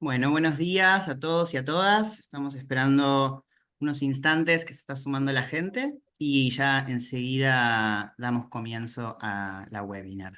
Bueno, buenos días a todos y a todas. Estamos esperando unos instantes que se está sumando la gente y ya enseguida damos comienzo a la webinar.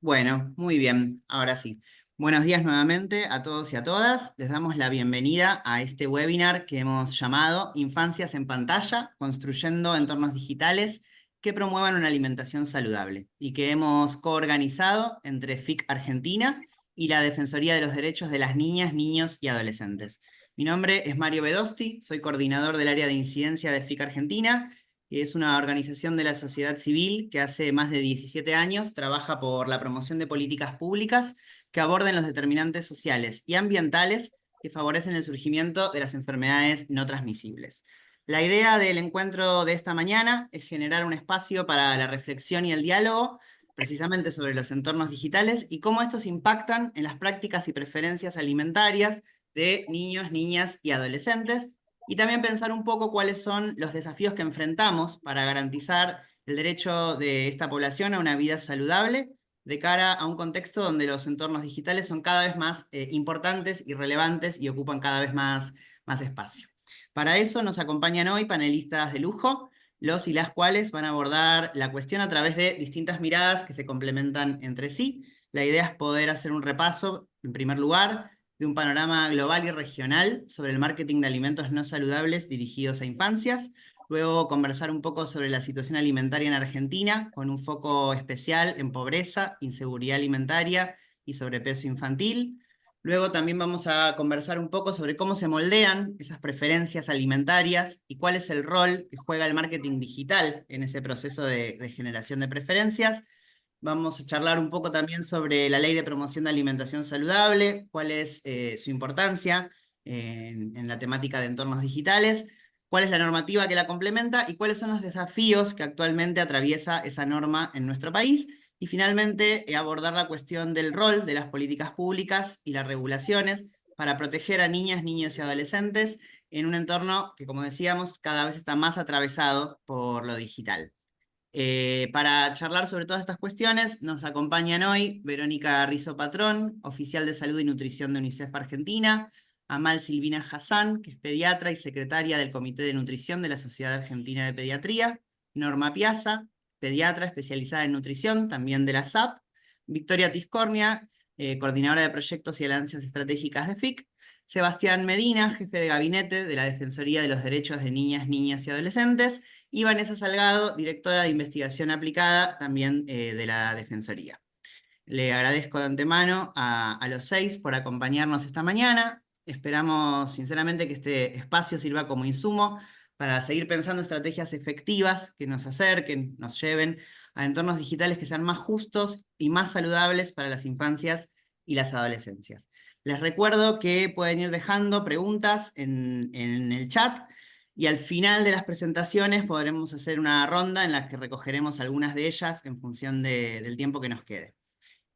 Bueno, muy bien, ahora sí. Buenos días nuevamente a todos y a todas. Les damos la bienvenida a este webinar que hemos llamado Infancias en pantalla, construyendo entornos digitales que promuevan una alimentación saludable y que hemos coorganizado entre FIC Argentina y la Defensoría de los Derechos de las Niñas, Niños y Adolescentes. Mi nombre es Mario Bedosti, soy coordinador del área de incidencia de FIC Argentina, que es una organización de la sociedad civil que hace más de 17 años trabaja por la promoción de políticas públicas que aborden los determinantes sociales y ambientales que favorecen el surgimiento de las enfermedades no transmisibles. La idea del encuentro de esta mañana es generar un espacio para la reflexión y el diálogo, precisamente sobre los entornos digitales y cómo estos impactan en las prácticas y preferencias alimentarias de niños, niñas y adolescentes, y también pensar un poco cuáles son los desafíos que enfrentamos para garantizar el derecho de esta población a una vida saludable de cara a un contexto donde los entornos digitales son cada vez más importantes y relevantes y ocupan cada vez más espacio. Para eso nos acompañan hoy panelistas de lujo, los y las cuales van a abordar la cuestión a través de distintas miradas que se complementan entre sí. La idea es poder hacer un repaso, en primer lugar, de un panorama global y regional sobre el marketing de alimentos no saludables dirigidos a infancias. Luego conversar un poco sobre la situación alimentaria en Argentina, con un foco especial en pobreza, inseguridad alimentaria y sobrepeso infantil. Luego también vamos a conversar un poco sobre cómo se moldean esas preferencias alimentarias y cuál es el rol que juega el marketing digital en ese proceso de generación de preferencias. Vamos a charlar un poco también sobre la Ley de Promoción de Alimentación Saludable, cuál es su importancia en la temática de entornos digitales, cuál es la normativa que la complementa y cuáles son los desafíos que actualmente atraviesa esa norma en nuestro país. Y finalmente, abordar la cuestión del rol de las políticas públicas y las regulaciones para proteger a niñas, niños y adolescentes en un entorno que, como decíamos, cada vez está más atravesado por lo digital. Para charlar sobre todas estas cuestiones, nos acompañan hoy Verónica Rizzo Patrón, oficial de Salud y Nutrición de UNICEF Argentina, Amal Silvina Hassan, que es pediatra y secretaria del Comité de Nutrición de la Sociedad Argentina de Pediatría, Norma Piazza, pediatra especializada en nutrición, también de la SAP, Victoria Tiscornia, coordinadora de proyectos y alianzas estratégicas de FIC, Sebastián Medina, jefe de gabinete de la Defensoría de los Derechos de Niñas, Niñas y Adolescentes, y Vanessa Salgado, directora de investigación aplicada también de la Defensoría. Le agradezco de antemano a los 6 por acompañarnos esta mañana. Esperamos sinceramente que este espacio sirva como insumo para seguir pensando estrategias efectivas que nos acerquen, nos lleven a entornos digitales que sean más justos y más saludables para las infancias y las adolescencias. Les recuerdo que pueden ir dejando preguntas en el chat y al final de las presentaciones podremos hacer una ronda en la que recogeremos algunas de ellas en función del tiempo que nos quede.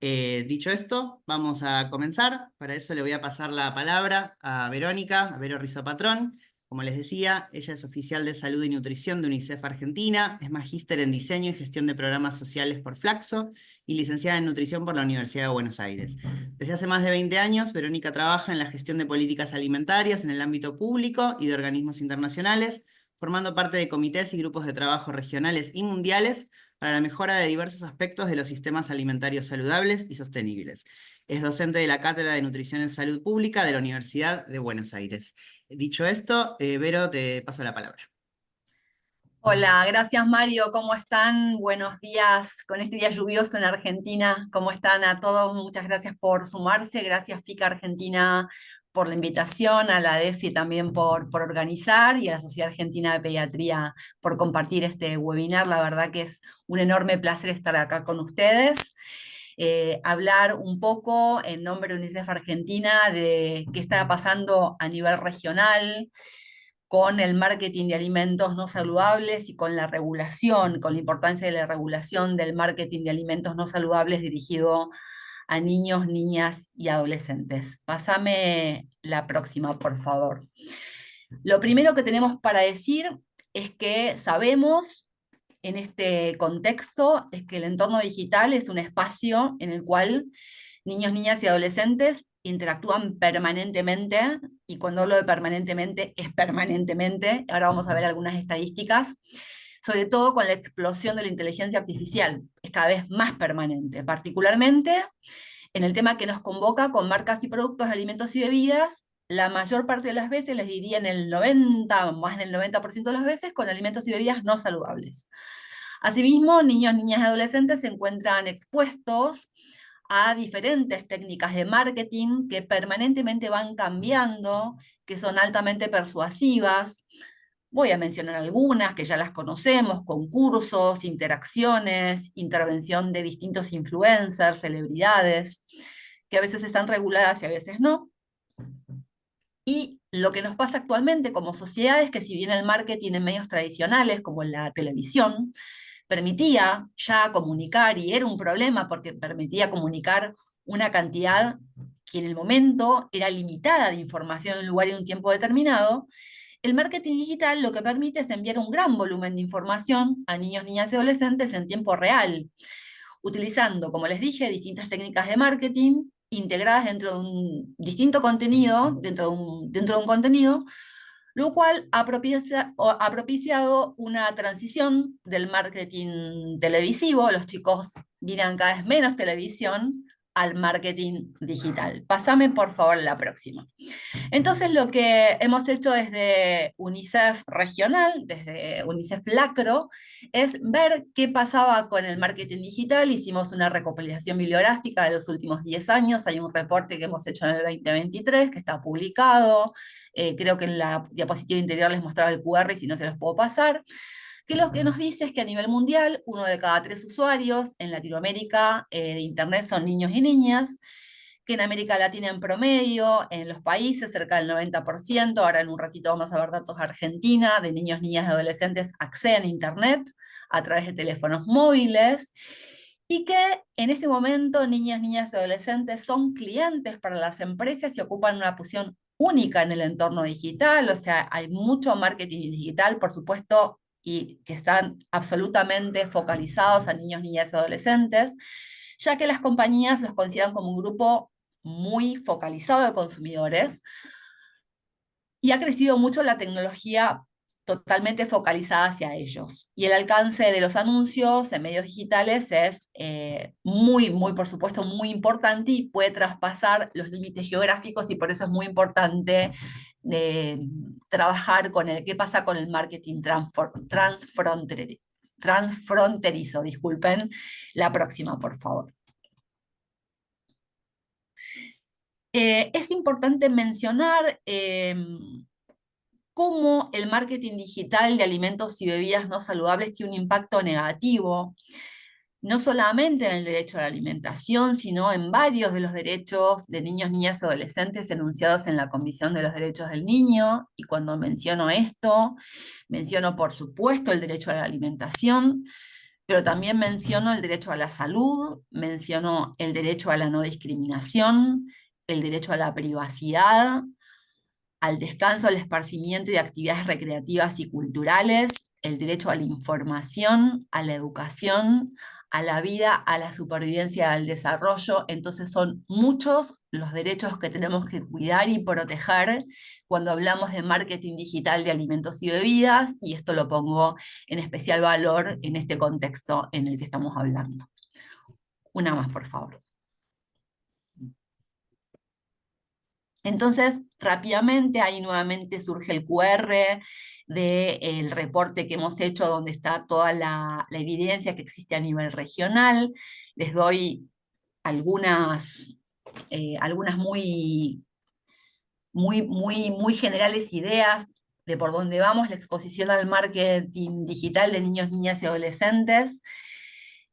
Dicho esto, vamos a comenzar. Para eso le voy a pasar la palabra a Verónica, a Vero Rizzo Patrón. Como les decía, ella es oficial de Salud y Nutrición de UNICEF Argentina, es magíster en Diseño y Gestión de Programas Sociales por Flaxo y licenciada en Nutrición por la Universidad de Buenos Aires. Desde hace más de 20 años, Verónica trabaja en la gestión de políticas alimentarias en el ámbito público y de organismos internacionales, formando parte de comités y grupos de trabajo regionales y mundiales para la mejora de diversos aspectos de los sistemas alimentarios saludables y sostenibles. Es docente de la Cátedra de Nutrición en Salud Pública de la Universidad de Buenos Aires. Dicho esto, Vero, te paso la palabra. Hola, gracias Mario, ¿cómo están? Buenos días con este día lluvioso en Argentina. ¿Cómo están a todos? Muchas gracias por sumarse, gracias FICA Argentina por la invitación, a la DEFI también por organizar y a la Sociedad Argentina de Pediatría por compartir este webinar. La verdad que es un enorme placer estar acá con ustedes. hablar un poco en nombre de UNICEF Argentina de qué está pasando a nivel regional con el marketing de alimentos no saludables y con la regulación, con la importancia de la regulación del marketing de alimentos no saludables dirigido a niños, niñas y adolescentes. Pásame la próxima, por favor. Lo primero que tenemos para decir es que sabemos en este contexto es que el entorno digital es un espacio en el cual niños, niñas y adolescentes interactúan permanentemente, y cuando hablo de permanentemente, es permanentemente. Ahora vamos a ver algunas estadísticas, sobre todo con la explosión de la inteligencia artificial, es cada vez más permanente, particularmente en el tema que nos convoca con marcas y productos de alimentos y bebidas, la mayor parte de las veces, les diría en el 90, más del 90% de las veces, con alimentos y bebidas no saludables. Asimismo, niños, niñas y adolescentes se encuentran expuestos a diferentes técnicas de marketing que permanentemente van cambiando, que son altamente persuasivas. Voy a mencionar algunas que ya las conocemos: concursos, interacciones, intervención de distintos influencers, celebridades, que a veces están reguladas y a veces no. Y lo que nos pasa actualmente como sociedad es que si bien el marketing en medios tradicionales, como en la televisión, permitía ya comunicar, y era un problema porque permitía comunicar una cantidad que en el momento era limitada de información en un lugar y en un tiempo determinado, el marketing digital lo que permite es enviar un gran volumen de información a niños, niñas y adolescentes en tiempo real, utilizando, como les dije, distintas técnicas de marketing integradas dentro de un distinto contenido, dentro de un contenido, lo cual ha propiciado una transición del marketing televisivo. Los chicos miran cada vez menos televisión al marketing digital. Pásame por favor la próxima. Entonces lo que hemos hecho desde UNICEF regional, desde UNICEF Lacro, es ver qué pasaba con el marketing digital. Hicimos una recopilación bibliográfica de los últimos 10 años, hay un reporte que hemos hecho en el 2023 que está publicado. Creo que en la diapositiva interior les mostraba el QR y si no se los puedo pasar, que lo que nos dice es que a nivel mundial, 1 de cada 3 usuarios en Latinoamérica de Internet son niños y niñas, que en América Latina en promedio, en los países cerca del 90%, ahora en un ratito vamos a ver datos de Argentina, de niños, niñas y adolescentes acceden a Internet a través de teléfonos móviles, y que en este momento niñas, niñas y adolescentes son clientes para las empresas y ocupan una posición única en el entorno digital. O sea, hay mucho marketing digital, por supuesto, y que están absolutamente focalizados a niños, niñas y adolescentes, ya que las compañías los consideran como un grupo muy focalizado de consumidores, y ha crecido mucho la tecnología totalmente focalizada hacia ellos. Y el alcance de los anuncios en medios digitales es muy, por supuesto, muy importante y puede traspasar los límites geográficos, y por eso es muy importante trabajar con qué pasa con el marketing transfronterizo. Disculpen, la próxima, por favor. Es importante mencionar cómo el marketing digital de alimentos y bebidas no saludables tiene un impacto negativo, no solamente en el derecho a la alimentación, sino en varios de los derechos de niños, niñas y adolescentes enunciados en la Comisión de los Derechos del Niño. Y cuando menciono esto, menciono por supuesto el derecho a la alimentación, pero también menciono el derecho a la salud, menciono el derecho a la no discriminación, el derecho a la privacidad, al descanso, al esparcimiento y de actividades recreativas y culturales, el derecho a la información, a la educación, a la vida, a la supervivencia, al desarrollo. Entonces son muchos los derechos que tenemos que cuidar y proteger cuando hablamos de marketing digital de alimentos y bebidas, y esto lo pongo en especial valor en este contexto en el que estamos hablando. Una más, por favor. Entonces, rápidamente, ahí nuevamente surge el QR del reporte que hemos hecho, donde está toda la evidencia que existe a nivel regional. Les doy algunas muy generales ideas de por dónde vamos: la exposición al marketing digital de niños, niñas y adolescentes.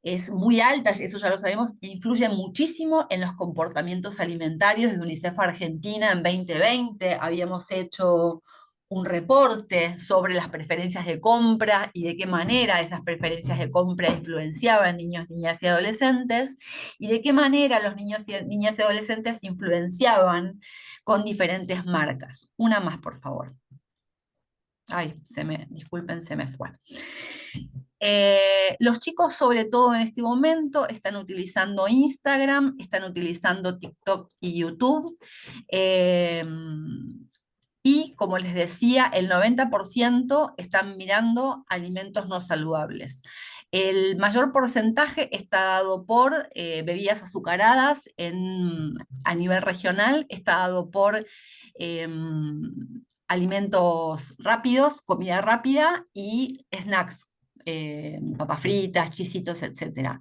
es muy alta, eso ya lo sabemos, e influye muchísimo en los comportamientos alimentarios. Desde UNICEF Argentina en 2020 habíamos hecho un reporte sobre las preferencias de compra y de qué manera esas preferencias de compra influenciaban niños, niñas y adolescentes, y de qué manera los niños y niñas y adolescentes influenciaban con diferentes marcas. Una más, por favor. Ay, disculpen, se me fue. Los chicos, sobre todo en este momento, están utilizando Instagram, están utilizando TikTok y YouTube. Eh, y como les decía, el 90% están mirando alimentos no saludables. El mayor porcentaje está dado por bebidas azucaradas a nivel regional, está dado por alimentos rápidos, comida rápida y snacks, papas fritas, chisitos, etc.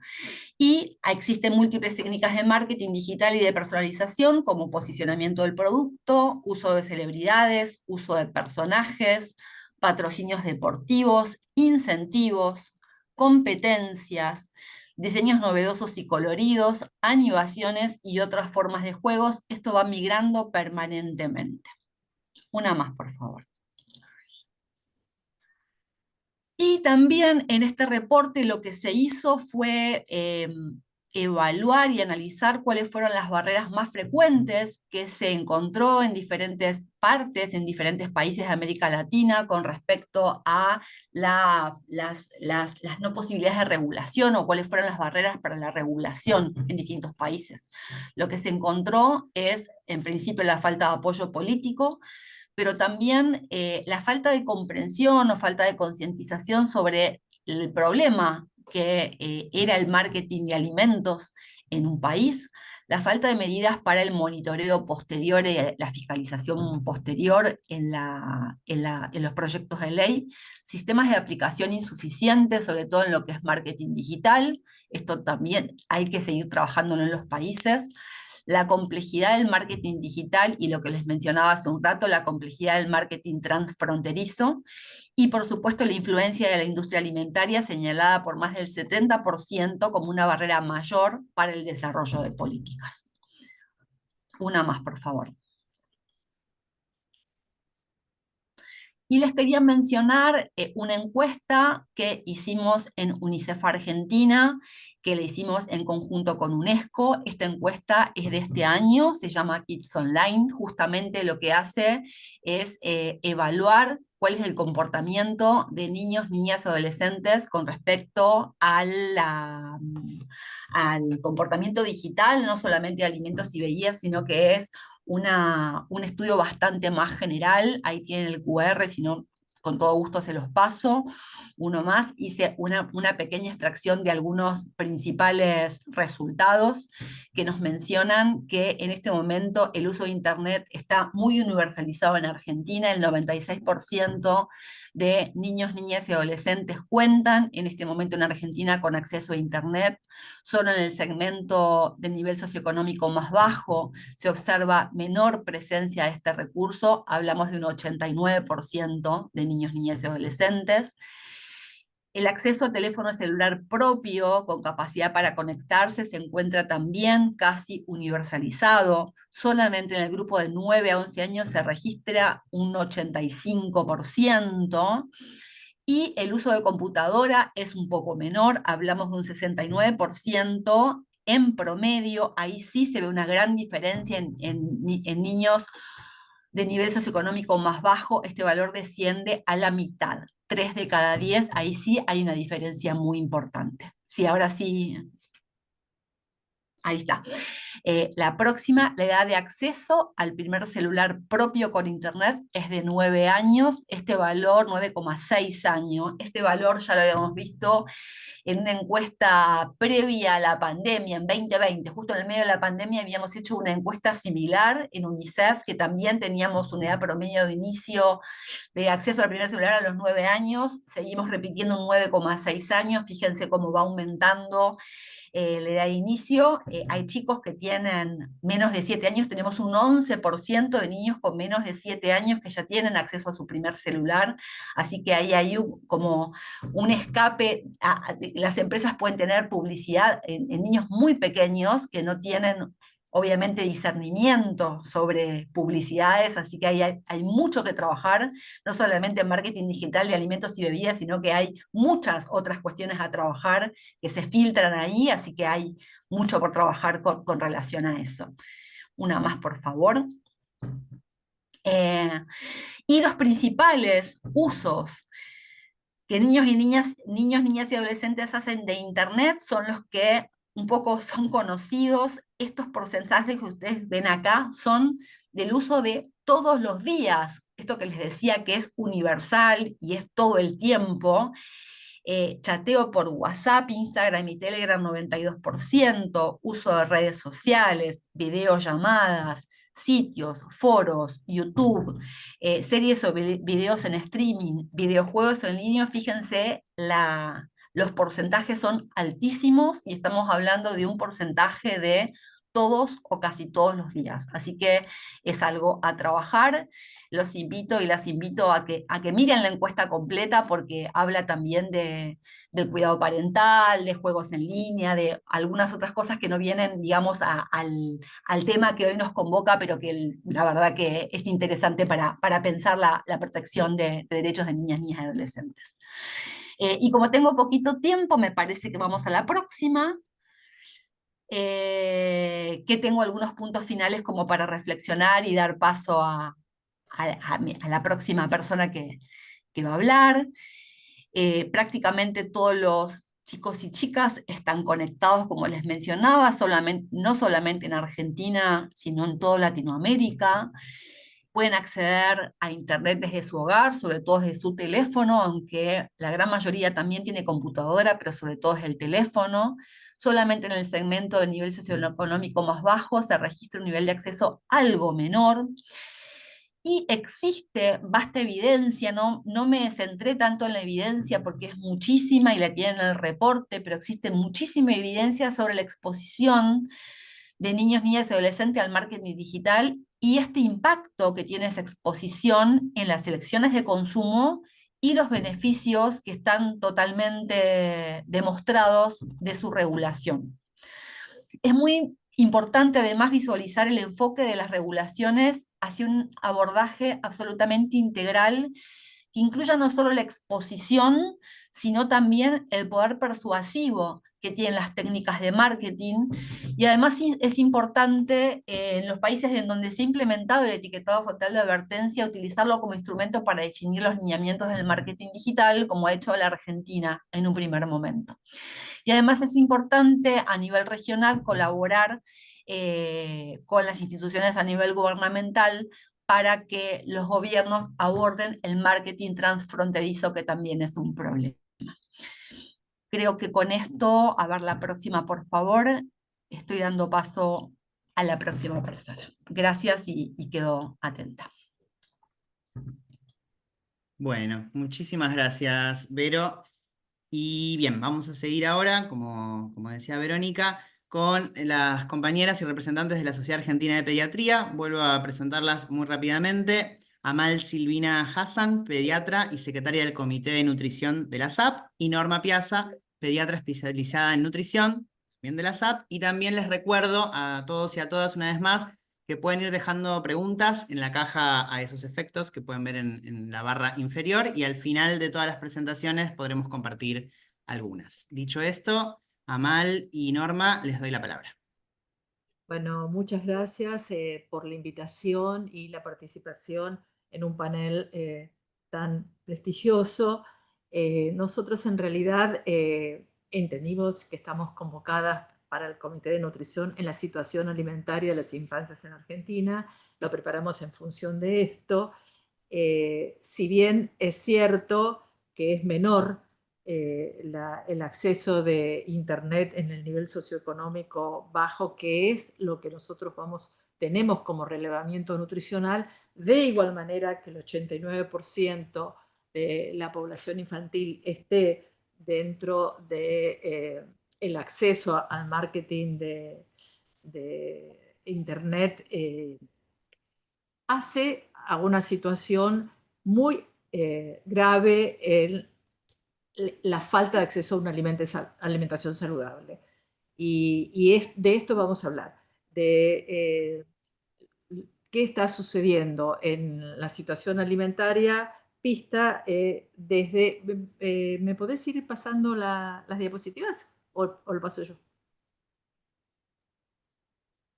Y existen múltiples técnicas de marketing digital y de personalización, como posicionamiento del producto, uso de celebridades, uso de personajes, patrocinios deportivos, incentivos, competencias, diseños novedosos y coloridos, animaciones y otras formas de juegos. Esto va migrando permanentemente. Una más, por favor. Y también en este reporte lo que se hizo fue evaluar y analizar cuáles fueron las barreras más frecuentes que se encontró en diferentes partes, en diferentes países de América Latina con respecto a las no posibilidades de regulación, o cuáles fueron las barreras para la regulación en distintos países. Lo que se encontró es, en principio, la falta de apoyo político, pero también la falta de comprensión o falta de concientización sobre el problema que era el marketing de alimentos en un país, la falta de medidas para el monitoreo posterior y la fiscalización posterior en los proyectos de ley, sistemas de aplicación insuficientes, sobre todo en lo que es marketing digital. Esto también hay que seguir trabajándolo en los países. La complejidad del marketing digital y lo que les mencionaba hace un rato, la complejidad del marketing transfronterizo, y por supuesto la influencia de la industria alimentaria, señalada por más del 70% como una barrera mayor para el desarrollo de políticas. Una más, por favor. Y les quería mencionar una encuesta que hicimos en UNICEF Argentina, que la hicimos en conjunto con UNESCO. Esta encuesta es de este año, se llama Kids Online. Justamente lo que hace es evaluar cuál es el comportamiento de niños, niñas y adolescentes con respecto al comportamiento digital, no solamente de alimentos y bebidas, sino que es un estudio bastante más general. Ahí tienen el QR, si no, con todo gusto se los paso. Uno más, hice una pequeña extracción de algunos principales resultados que nos mencionan que en este momento el uso de Internet está muy universalizado en Argentina. El 96% de niños, niñas y adolescentes cuentan en este momento en Argentina con acceso a Internet. Solo en el segmento del nivel socioeconómico más bajo se observa menor presencia de este recurso. Hablamos de un 89% de niños, niñas y adolescentes. El acceso a teléfono celular propio con capacidad para conectarse se encuentra también casi universalizado. Solamente en el grupo de 9 a 11 años se registra un 85%. Y el uso de computadora es un poco menor, hablamos de un 69% en promedio. Ahí sí se ve una gran diferencia en niños de nivel socioeconómico más bajo. Este valor desciende a la mitad. 3 de cada 10, ahí sí hay una diferencia muy importante. Sí, ahora sí, ahí está. La próxima, la edad de acceso al primer celular propio con Internet es de 9 años, este valor 9,6 años. Este valor ya lo habíamos visto en una encuesta previa a la pandemia, en 2020, justo en el medio de la pandemia habíamos hecho una encuesta similar en UNICEF, que también teníamos una edad promedio de inicio de acceso al primer celular a los 9 años, seguimos repitiendo un 9,6 años, fíjense cómo va aumentando la edad de inicio. Hay chicos que tienen menos de 7 años, tenemos un 11% de niños con menos de 7 años que ya tienen acceso a su primer celular, así que ahí hay como un escape. Las empresas pueden tener publicidad en niños muy pequeños que no tienen obviamente discernimiento sobre publicidades, así que hay mucho que trabajar, no solamente en marketing digital de alimentos y bebidas, sino que hay muchas otras cuestiones a trabajar que se filtran ahí, así que hay mucho por trabajar con relación a eso. Una más, por favor. Eh, y los principales usos que niños, niñas y adolescentes hacen de Internet son los que un poco son conocidos. Estos porcentajes que ustedes ven acá son del uso de todos los días. Esto que les decía que es universal y es todo el tiempo. Chateo por WhatsApp, Instagram y Telegram 92%, uso de redes sociales, videollamadas, sitios, foros, YouTube, series o videos en streaming, videojuegos en línea. Fíjense, los porcentajes son altísimos y estamos hablando de un porcentaje de todos o casi todos los días. Así que es algo a trabajar. Los invito y las invito a que miren la encuesta completa, porque habla también del cuidado parental, de juegos en línea, de algunas otras cosas que no vienen, digamos, al tema que hoy nos convoca, pero que la verdad que es interesante para pensar la protección de derechos de niñas, niñas y adolescentes. Y como tengo poquito tiempo, me parece que vamos a la próxima. Que tengo algunos puntos finales como para reflexionar y dar paso a la próxima persona que va a hablar. Prácticamente todos los chicos y chicas están conectados, como les mencionaba, no solamente en Argentina, sino en toda Latinoamérica. Pueden acceder a Internet desde su hogar, sobre todo desde su teléfono, aunque la gran mayoría también tiene computadora, pero sobre todo desde el teléfono. Solamente en el segmento de nivel socioeconómico más bajo se registra un nivel de acceso algo menor. Y existe vasta evidencia, no me centré tanto en la evidencia porque es muchísima y la tienen en el reporte, pero existe muchísima evidencia sobre la exposición de niños, niñas y adolescentes al marketing digital y este impacto que tiene esa exposición en las elecciones de consumo y los beneficios que están totalmente demostrados de su regulación. Es muy importante además visualizar el enfoque de las regulaciones hacia un abordaje absolutamente integral que incluya no solo la exposición, sino también el poder persuasivo que tienen las técnicas de marketing. Y además es importante en los países en donde se ha implementado el etiquetado frontal de advertencia, utilizarlo como instrumento para definir los lineamientos del marketing digital, como ha hecho la Argentina en un primer momento. Y además es importante a nivel regional colaborar con las instituciones a nivel gubernamental para que los gobiernos aborden el marketing transfronterizo, que también es un problema. Creo que con esto, a ver la próxima, por favor, estoy dando paso a la próxima persona. Gracias y quedo atenta. Bueno, muchísimas gracias, Vero. Y bien, vamos a seguir ahora, como decía Verónica, con las compañeras y representantes de la Sociedad Argentina de Pediatría. Vuelvo a presentarlas muy rápidamente. Amal Silvina Hassan, pediatra y secretaria del Comité de Nutrición de la SAP, y Norma Piazza, pediatra especializada en nutrición, también de la SAP. Y también les recuerdo a todos y a todas una vez más que pueden ir dejando preguntas en la caja a esos efectos que pueden ver en la barra inferior, y al final de todas las presentaciones podremos compartir algunas. Dicho esto, Amal y Norma, les doy la palabra. Bueno, muchas gracias por la invitación y la participación en un panel tan prestigioso. Nosotros en realidad entendimos que estamos convocadas para el Comité de Nutrición en la situación alimentaria de las infancias en Argentina. Lo preparamos en función de esto. Si bien es cierto que es menor el acceso de Internet en el nivel socioeconómico bajo, que es lo que nosotros tenemos como relevamiento nutricional, de igual manera que el 89% de la población infantil esté dentro de el acceso al marketing de Internet hace a una situación muy grave en la falta de acceso a una alimentación saludable. Y de esto vamos a hablar, de qué está sucediendo en la situación alimentaria vista desde... ¿me podés ir pasando las diapositivas? ¿O lo paso yo?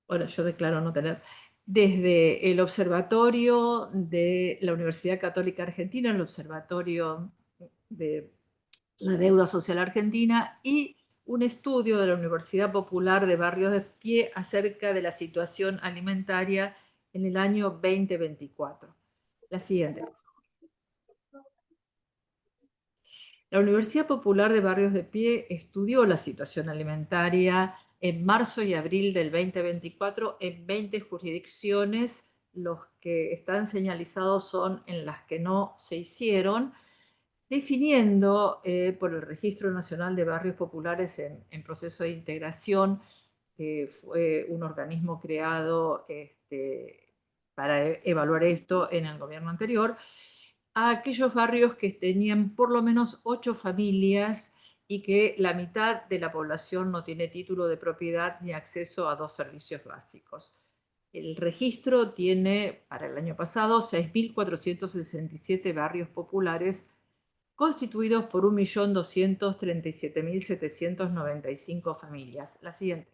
Bueno, yo declaro no tener. Desde el observatorio de la Universidad Católica Argentina, el observatorio de la deuda social argentina y un estudio de la Universidad Popular de Barrios de Pie acerca de la situación alimentaria en el año 2024. La siguiente, por favor. La Universidad Popular de Barrios de Pie estudió la situación alimentaria en marzo y abril del 2024 en 20 jurisdicciones. Los que están señalizados son en las que no se hicieron, definiendo por el Registro Nacional de Barrios Populares en proceso de integración, que fue un organismo creado para evaluar esto en el gobierno anterior, a aquellos barrios que tenían por lo menos 8 familias y que la mitad de la población no tiene título de propiedad ni acceso a 2 servicios básicos. El registro tiene para el año pasado 6.467 barrios populares constituidos por 1.237.795 familias. La siguiente.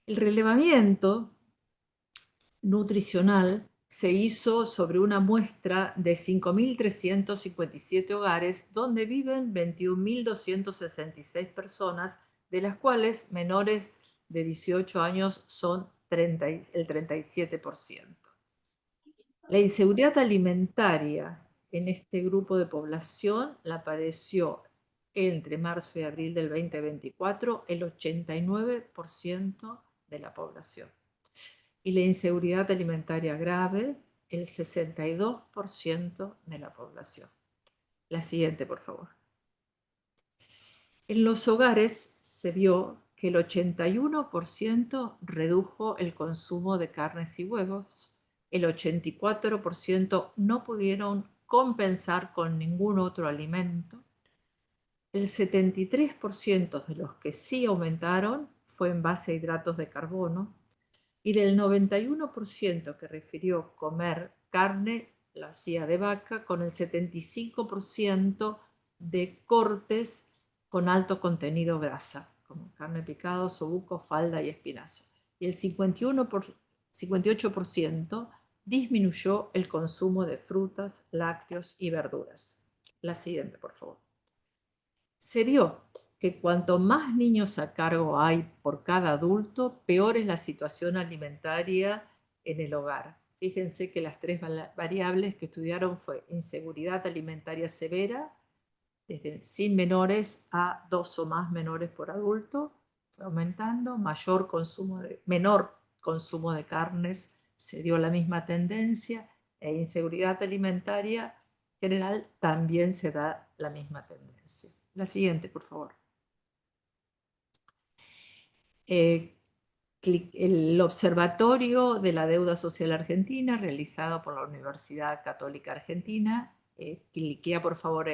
El relevamiento nutricional se hizo sobre una muestra de 5.357 hogares donde viven 21.266 personas, de las cuales menores de 18 años son el 37%. La inseguridad alimentaria en este grupo de población la padeció entre marzo y abril del 2024 el 89% de la población. Y la inseguridad alimentaria grave el 62% de la población. La siguiente, por favor. En los hogares se vio que el 81% redujo el consumo de carnes y huevos, el 84% no pudieron compensar con ningún otro alimento, el 73% de los que sí aumentaron fue en base a hidratos de carbono, y del 91% que refirió comer carne, la hacía de vaca, con el 75% de cortes con alto contenido grasa, como carne picada, osobuco, falda y espinazo. Y el 58% disminuyó el consumo de frutas, lácteos y verduras. La siguiente, por favor. Se vio que cuanto más niños a cargo hay por cada adulto, peor es la situación alimentaria en el hogar. Fíjense que las 3 variables que estudiaron fue inseguridad alimentaria severa, desde sin menores a 2 o más menores por adulto, fue aumentando, menor consumo de carnes, se dio la misma tendencia, e inseguridad alimentaria general también se da la misma tendencia. La siguiente, por favor. El Observatorio de la Deuda Social Argentina, realizado por la Universidad Católica Argentina, cliquea por favor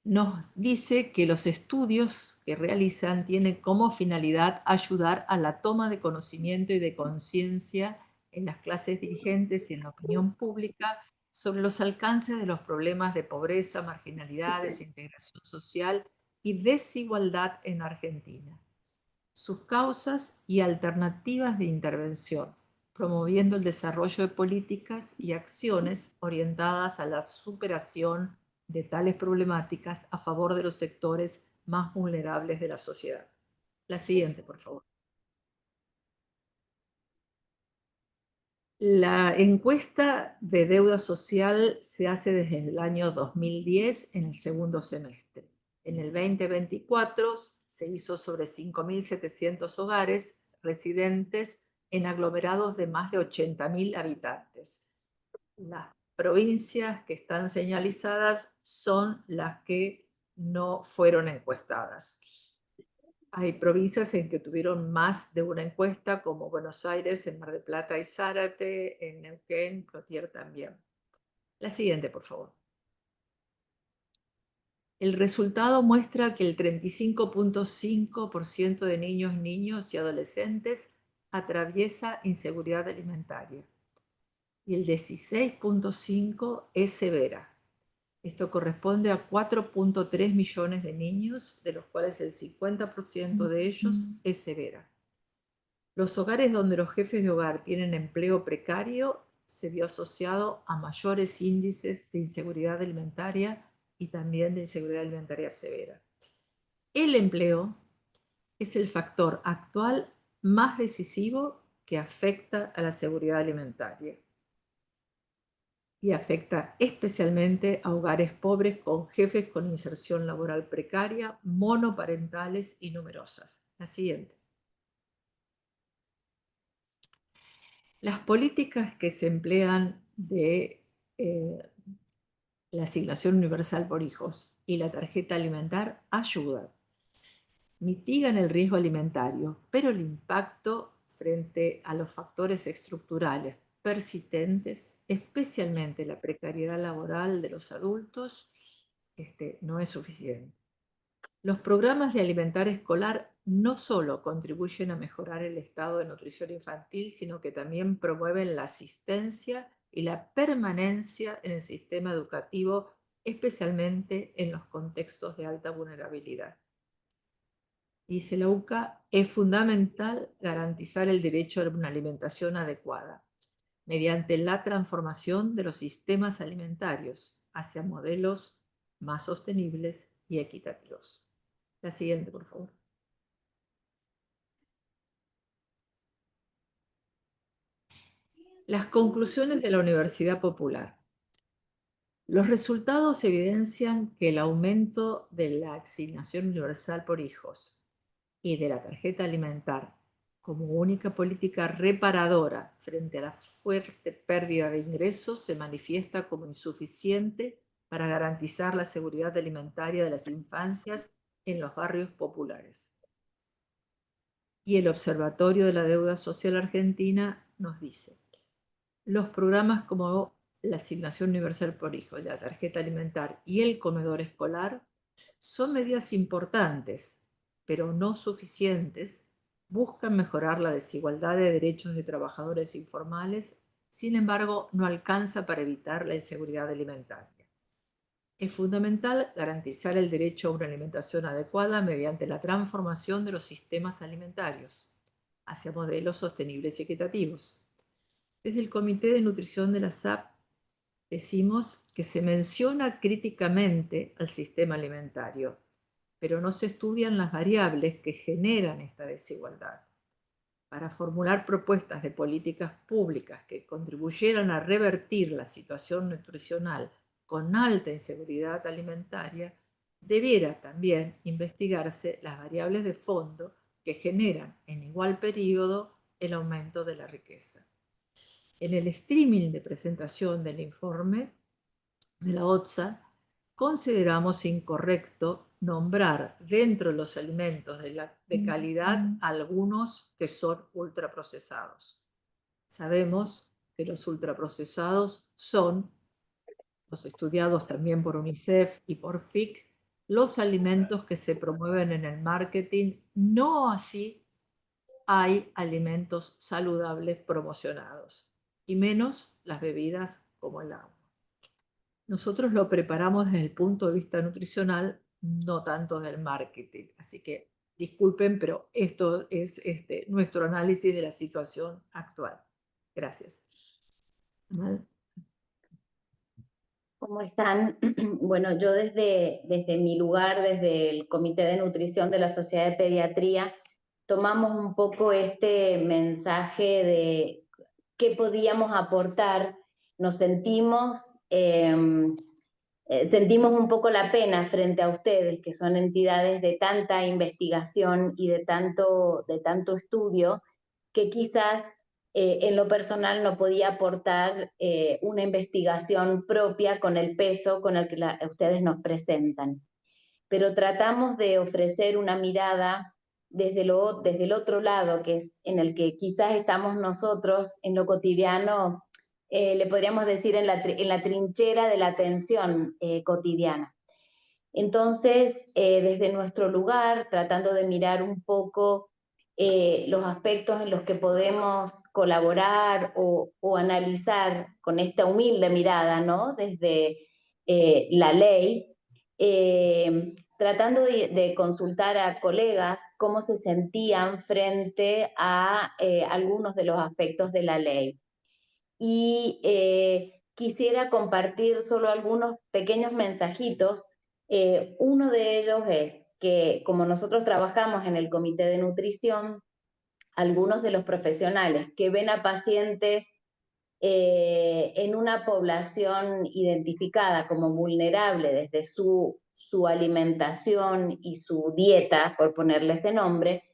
nos dice que los estudios que realizan tienen como finalidad ayudar a la toma de conocimiento y de conciencia en las clases dirigentes y en la opinión pública sobre los alcances de los problemas de pobreza, marginalidad, desintegración social y desigualdad en Argentina, sus causas y alternativas de intervención, promoviendo el desarrollo de políticas y acciones orientadas a la superación de tales problemáticas a favor de los sectores más vulnerables de la sociedad. La siguiente, por favor. La encuesta de deuda social se hace desde el año 2010 en el segundo semestre. En el 2024 se hizo sobre 5.700 hogares residentes en aglomerados de más de 80.000 habitantes. Las provincias que están señalizadas son las que no fueron encuestadas. Hay provincias en que tuvieron más de una encuesta, como Buenos Aires, en Mar del Plata y Zárate, en Neuquén, Plotier también. La siguiente, por favor. El resultado muestra que el 35.5% de niños y adolescentes atraviesa inseguridad alimentaria y el 16.5% es severa. Esto corresponde a 4.3 millones de niños, de los cuales el 50% de ellos es severa. Los hogares donde los jefes de hogar tienen empleo precario se vio asociado a mayores índices de inseguridad alimentaria y también de inseguridad alimentaria severa. El empleo es el factor actual más decisivo que afecta a la seguridad alimentaria y afecta especialmente a hogares pobres con jefes con inserción laboral precaria, monoparentales y numerosas. La siguiente. Las políticas que se emplean de la asignación universal por hijos y la tarjeta alimentar ayudan, mitigan el riesgo alimentario, pero el impacto frente a los factores estructurales persistentes, especialmente la precariedad laboral de los adultos, no es suficiente. Los programas de alimentar escolar no solo contribuyen a mejorar el estado de nutrición infantil, sino que también promueven la asistencia y la permanencia en el sistema educativo, especialmente en los contextos de alta vulnerabilidad. Dice la UCA, es fundamental garantizar el derecho a una alimentación adecuada mediante la transformación de los sistemas alimentarios hacia modelos más sostenibles y equitativos. La siguiente, por favor. Las conclusiones de la Universidad Popular. Los resultados evidencian que el aumento de la asignación universal por hijos y de la tarjeta alimentar como única política reparadora frente a la fuerte pérdida de ingresos se manifiesta como insuficiente para garantizar la seguridad alimentaria de las infancias en los barrios populares. Y el Observatorio de la Deuda Social Argentina nos dice, los programas como la asignación universal por hijo, la tarjeta alimentar y el comedor escolar son medidas importantes, pero no suficientes, buscan mejorar la desigualdad de derechos de trabajadores informales, sin embargo, no alcanza para evitar la inseguridad alimentaria. Es fundamental garantizar el derecho a una alimentación adecuada mediante la transformación de los sistemas alimentarios hacia modelos sostenibles y equitativos. Desde el Comité de Nutrición de la SAP decimos que se menciona críticamente al sistema alimentario, pero no se estudian las variables que generan esta desigualdad. Para formular propuestas de políticas públicas que contribuyeran a revertir la situación nutricional con alta inseguridad alimentaria, debiera también investigarse las variables de fondo que generan en igual periodo el aumento de la riqueza. En el streaming de presentación del informe de la OTSA, consideramos incorrecto nombrar dentro de los alimentos de calidad algunos que son ultraprocesados. Sabemos que los ultraprocesados son, los estudiados también por UNICEF y por FIC, los alimentos que se promueven en el marketing, no así hay alimentos saludables promocionados, y menos las bebidas como el agua. Nosotros lo preparamos desde el punto de vista nutricional, no tanto del marketing. Así que disculpen, pero esto es nuestro análisis de la situación actual. Gracias. Amal. ¿Cómo están? Bueno, yo desde mi lugar, desde el Comité de Nutrición de la Sociedad de Pediatría, tomamos un poco este mensaje de qué podíamos aportar. Nos sentimos un poco la pena frente a ustedes, que son entidades de tanta investigación y de tanto estudio, que quizás en lo personal no podía aportar una investigación propia con el peso con el que ustedes nos presentan. Pero tratamos de ofrecer una mirada desde el otro lado, que es en el que quizás estamos nosotros en lo cotidiano, le podríamos decir en la trinchera de la atención cotidiana. Entonces, desde nuestro lugar, tratando de mirar un poco los aspectos en los que podemos colaborar o analizar con esta humilde mirada, ¿no? Desde la ley, tratando de consultar a colegas cómo se sentían frente a algunos de los aspectos de la ley. Y quisiera compartir solo algunos pequeños mensajitos. Uno de ellos es que, como nosotros trabajamos en el Comité de Nutrición, algunos de los profesionales que ven a pacientes en una población identificada como vulnerable desde su alimentación y su dieta, por ponerle ese nombre,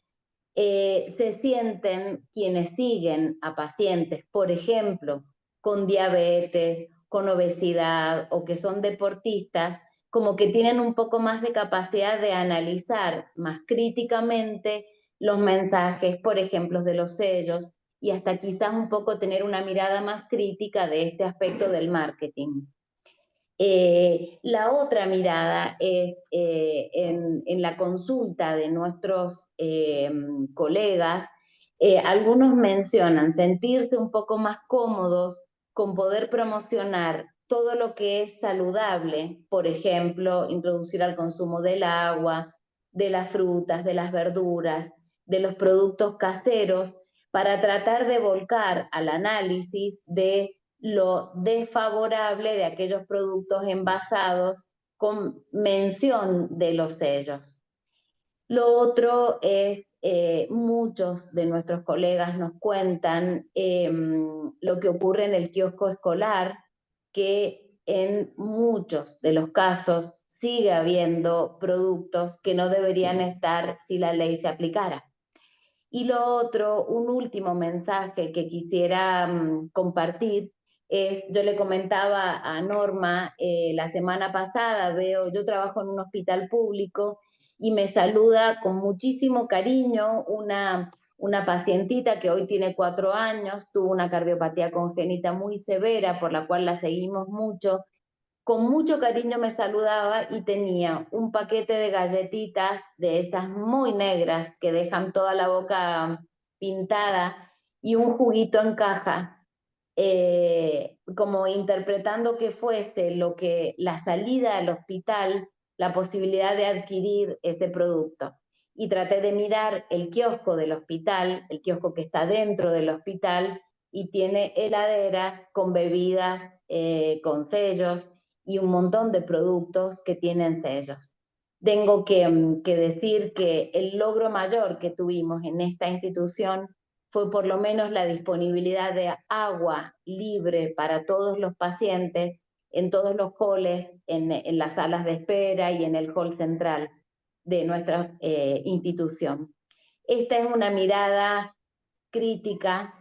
se sienten quienes siguen a pacientes, por ejemplo, con diabetes, con obesidad o que son deportistas, como que tienen un poco más de capacidad de analizar más críticamente los mensajes, por ejemplo, de los sellos, y hasta quizás un poco tener una mirada más crítica de este aspecto del marketing. La otra mirada es en la consulta de nuestros colegas, algunos mencionan sentirse un poco más cómodos con poder promocionar todo lo que es saludable, por ejemplo, introducir al consumo del agua, de las frutas, de las verduras, de los productos caseros, para tratar de volcar al análisis de lo desfavorable de aquellos productos envasados con mención de los sellos. Lo otro es, muchos de nuestros colegas nos cuentan lo que ocurre en el kiosco escolar, que en muchos de los casos sigue habiendo productos que no deberían estar si la ley se aplicara. Y lo otro, un último mensaje que quisiera compartir es, yo le comentaba a Norma la semana pasada, yo trabajo en un hospital público y me saluda con muchísimo cariño una pacientita que hoy tiene 4 años, tuvo una cardiopatía congénita muy severa por la cual la seguimos mucho. Con mucho cariño me saludaba y tenía un paquete de galletitas de esas muy negras que dejan toda la boca pintada y un juguito en caja, como interpretando que fuese lo que la salida al hospital, la posibilidad de adquirir ese producto. Y traté de mirar el kiosco del hospital, el kiosco que está dentro del hospital, y tiene heladeras con bebidas con sellos y un montón de productos que tienen sellos. Tengo que decir que el logro mayor que tuvimos en esta institución fue por lo menos la disponibilidad de agua libre para todos los pacientes en todos los halls, en las salas de espera y en el hall central de nuestra institución. Esta es una mirada crítica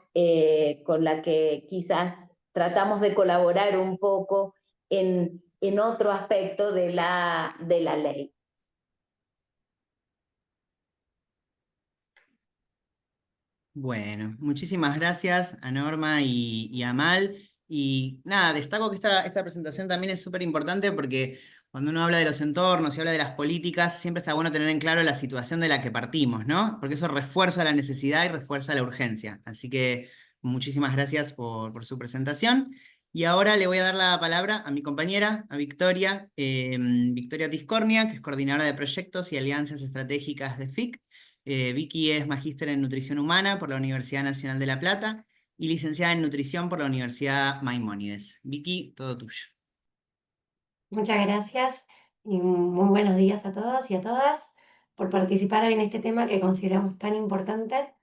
con la que quizás tratamos de colaborar un poco en otro aspecto de la ley. Bueno, muchísimas gracias a Norma y a Mal. Y nada, destaco que esta presentación también es súper importante porque cuando uno habla de los entornos y habla de las políticas, siempre está bueno tener en claro la situación de la que partimos, ¿no? Porque eso refuerza la necesidad y refuerza la urgencia. Así que muchísimas gracias por su presentación. Y ahora le voy a dar la palabra a mi compañera, a Victoria, Victoria Tiscornia, que es coordinadora de proyectos y alianzas estratégicas de FIC. Vicky es magíster en nutrición humana por la Universidad Nacional de La Plata y licenciada en nutrición por la Universidad Maimónides. Vicky, todo tuyo. Muchas gracias y muy buenos días a todos y a todas por participar hoy en este tema que consideramos tan importante.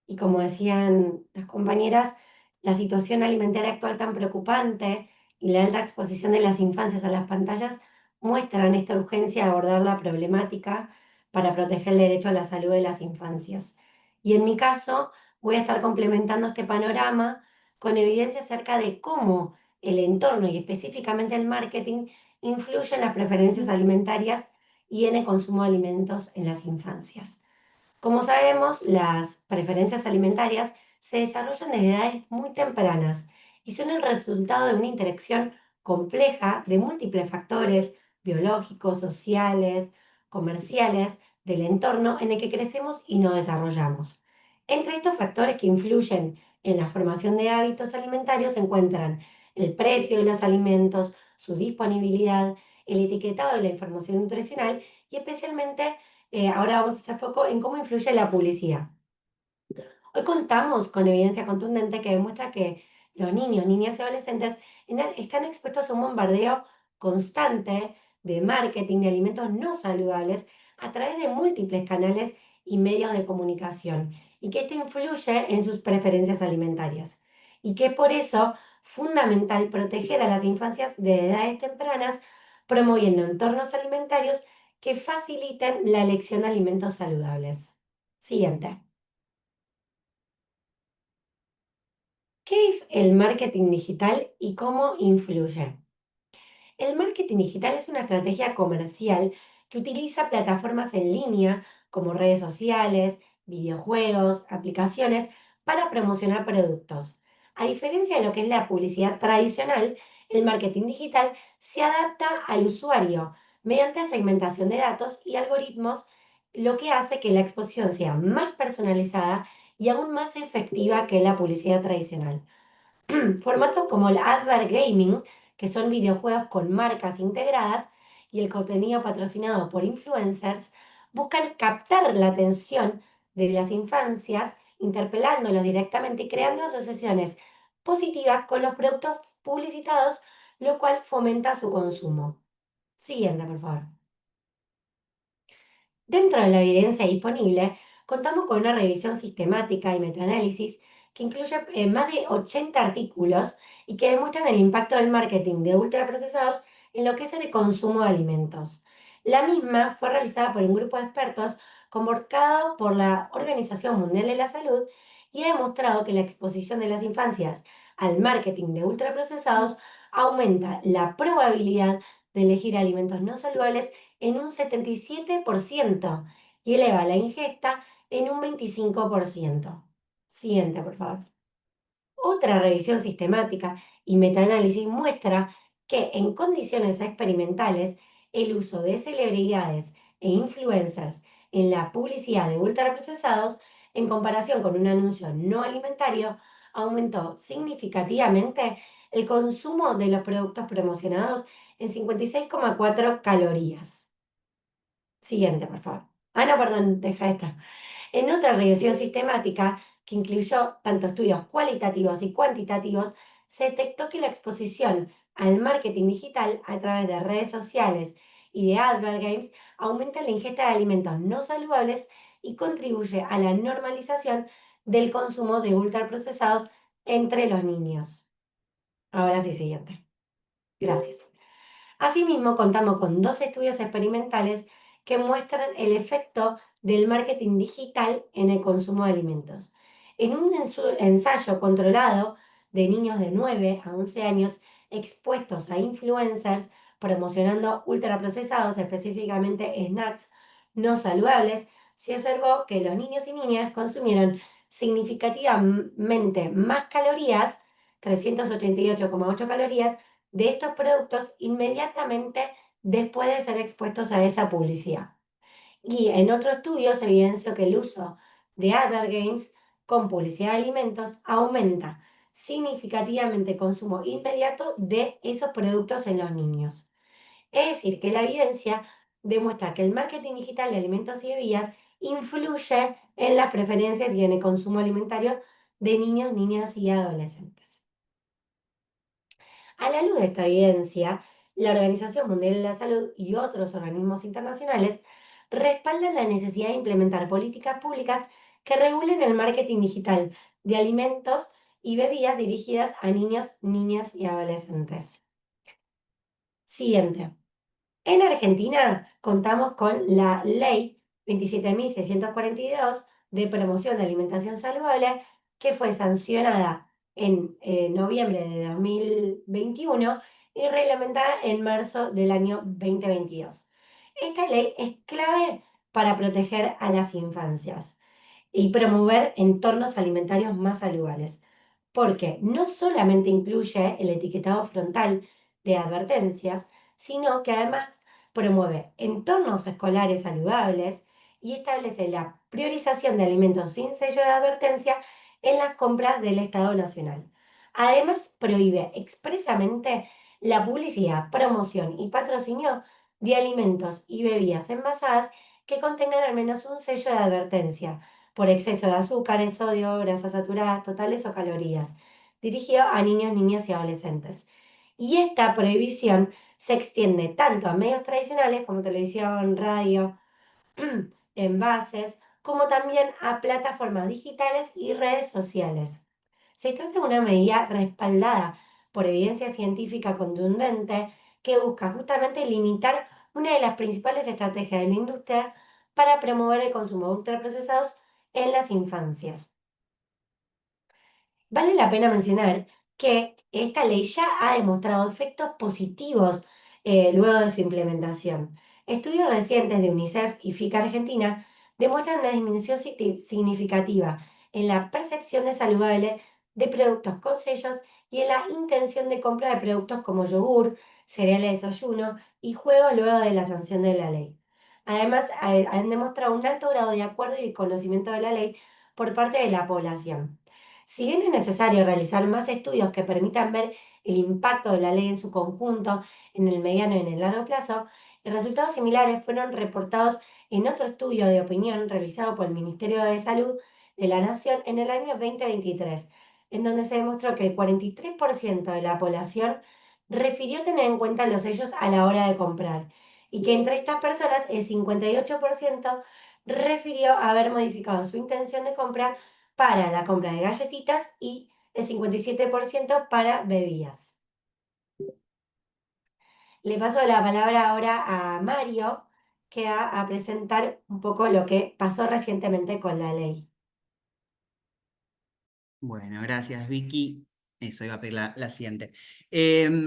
Y como decían las compañeras, la situación alimentaria actual tan preocupante y la alta exposición de las infancias a las pantallas muestran esta urgencia de abordar la problemática para proteger el derecho a la salud de las infancias. Y en mi caso, voy a estar complementando este panorama con evidencia acerca de cómo el entorno y específicamente el marketing influye en las preferencias alimentarias y en el consumo de alimentos en las infancias. Como sabemos, las preferencias alimentarias se desarrollan desde edades muy tempranas y son el resultado de una interacción compleja de múltiples factores biológicos, sociales, comerciales, del entorno en el que crecemos y nos desarrollamos. Entre estos factores que influyen en la formación de hábitos alimentarios se encuentran el precio de los alimentos, su disponibilidad, el etiquetado de la información nutricional y especialmente ahora vamos a hacer foco en cómo influye la publicidad. Hoy contamos con evidencia contundente que demuestra que los niños, niñas y adolescentes están expuestos a un bombardeo constante de marketing de alimentos no saludables a través de múltiples canales y medios de comunicación y que esto influye en sus preferencias alimentarias y que es por eso fundamental proteger a las infancias de edades tempranas promoviendo entornos alimentarios que faciliten la elección de alimentos saludables. Siguiente. ¿Qué es el marketing digital y cómo influye? El marketing digital es una estrategia comercial que utiliza plataformas en línea como redes sociales, videojuegos, aplicaciones para promocionar productos. A diferencia de lo que es la publicidad tradicional, el marketing digital se adapta al usuario mediante segmentación de datos y algoritmos, lo que hace que la exposición sea más personalizada y aún más efectiva que la publicidad tradicional. Formatos como el Advert Gaming, que son videojuegos con marcas integradas, y el contenido patrocinado por influencers, buscan captar la atención de las infancias, interpelándolos directamente y creando asociaciones positivas con los productos publicitados, lo cual fomenta su consumo. Siguiente, por favor. Dentro de la evidencia disponible, contamos con una revisión sistemática y metaanálisis que incluye más de 80 artículos y que demuestran el impacto del marketing de ultraprocesados en lo que es el consumo de alimentos. La misma fue realizada por un grupo de expertos convocado por la Organización Mundial de la Salud y ha demostrado que la exposición de las infancias al marketing de ultraprocesados aumenta la probabilidad de elegir alimentos no saludables en un 77% y eleva la ingesta en un 25%. Siguiente, por favor. Otra revisión sistemática y metaanálisis muestra que en condiciones experimentales el uso de celebridades e influencers en la publicidad de ultraprocesados en comparación con un anuncio no alimentario aumentó significativamente el consumo de los productos promocionados en 56,4 calorías. Siguiente, por favor. Ah, no, perdón, deja esta. En otra revisión sistemática, que incluyó tanto estudios cualitativos y cuantitativos, se detectó que la exposición al marketing digital a través de redes sociales y de advert games aumenta la ingesta de alimentos no saludables y contribuye a la normalización del consumo de ultraprocesados entre los niños. Ahora sí, siguiente. Gracias. Asimismo, contamos con 2 estudios experimentales que muestran el efecto del marketing digital en el consumo de alimentos. En un ensayo controlado de niños de 9 a 11 años expuestos a influencers promocionando ultraprocesados, específicamente snacks no saludables, se observó que los niños y niñas consumieron significativamente más calorías, 388,8 calorías, de estos productos inmediatamente después de ser expuestos a esa publicidad. Y en otro estudio se evidenció que el uso de advert games con publicidad de alimentos aumenta significativamente el consumo inmediato de esos productos en los niños. Es decir, que la evidencia demuestra que el marketing digital de alimentos y bebidas influye en las preferencias y en el consumo alimentario de niños, niñas y adolescentes. A la luz de esta evidencia, la Organización Mundial de la Salud y otros organismos internacionales respaldan la necesidad de implementar políticas públicas que regulen el marketing digital de alimentos y bebidas dirigidas a niños, niñas y adolescentes. Siguiente. En Argentina contamos con la Ley 27.642 de promoción de alimentación saludable, que fue sancionada en noviembre de 2021 y reglamentada en marzo del año 2022. Esta ley es clave para proteger a las infancias y promover entornos alimentarios más saludables, porque no solamente incluye el etiquetado frontal de advertencias, sino que además promueve entornos escolares saludables y establece la priorización de alimentos sin sello de advertencia en las compras del Estado Nacional. Además, prohíbe expresamente la publicidad, promoción y patrocinio de alimentos y bebidas envasadas que contengan al menos un sello de advertencia por exceso de azúcares, sodio, grasas saturadas totales o calorías, dirigido a niños, niñas y adolescentes. Y esta prohibición se extiende tanto a medios tradicionales como televisión, radio, envases, como también a plataformas digitales y redes sociales. Se trata de una medida respaldada por evidencia científica contundente que busca justamente limitar una de las principales estrategias de la industria para promover el consumo de ultraprocesados en las infancias. Vale la pena mencionar que esta ley ya ha demostrado efectos positivos luego de su implementación. Estudios recientes de UNICEF y FICA Argentina demuestran una disminución significativa en la percepción de saludable de productos con sellos y en la intención de compra de productos como yogur, cereales de desayuno y juegos luego de la sanción de la ley. Además, han demostrado un alto grado de acuerdo y conocimiento de la ley por parte de la población. Si bien es necesario realizar más estudios que permitan ver el impacto de la ley en su conjunto, en el mediano y en el largo plazo, resultados similares fueron reportados en otro estudio de opinión realizado por el Ministerio de Salud de la Nación en el año 2023, en donde se demostró que el 43% de la población refirió tener en cuenta los sellos a la hora de comprar y que entre estas personas el 58% refirió haber modificado su intención de compra para la compra de galletitas y el 57% para bebidas. Le paso la palabra ahora a Mario, que va a presentar un poco lo que pasó recientemente con la ley. Bueno, gracias Vicky. Eso iba a pedir la siguiente.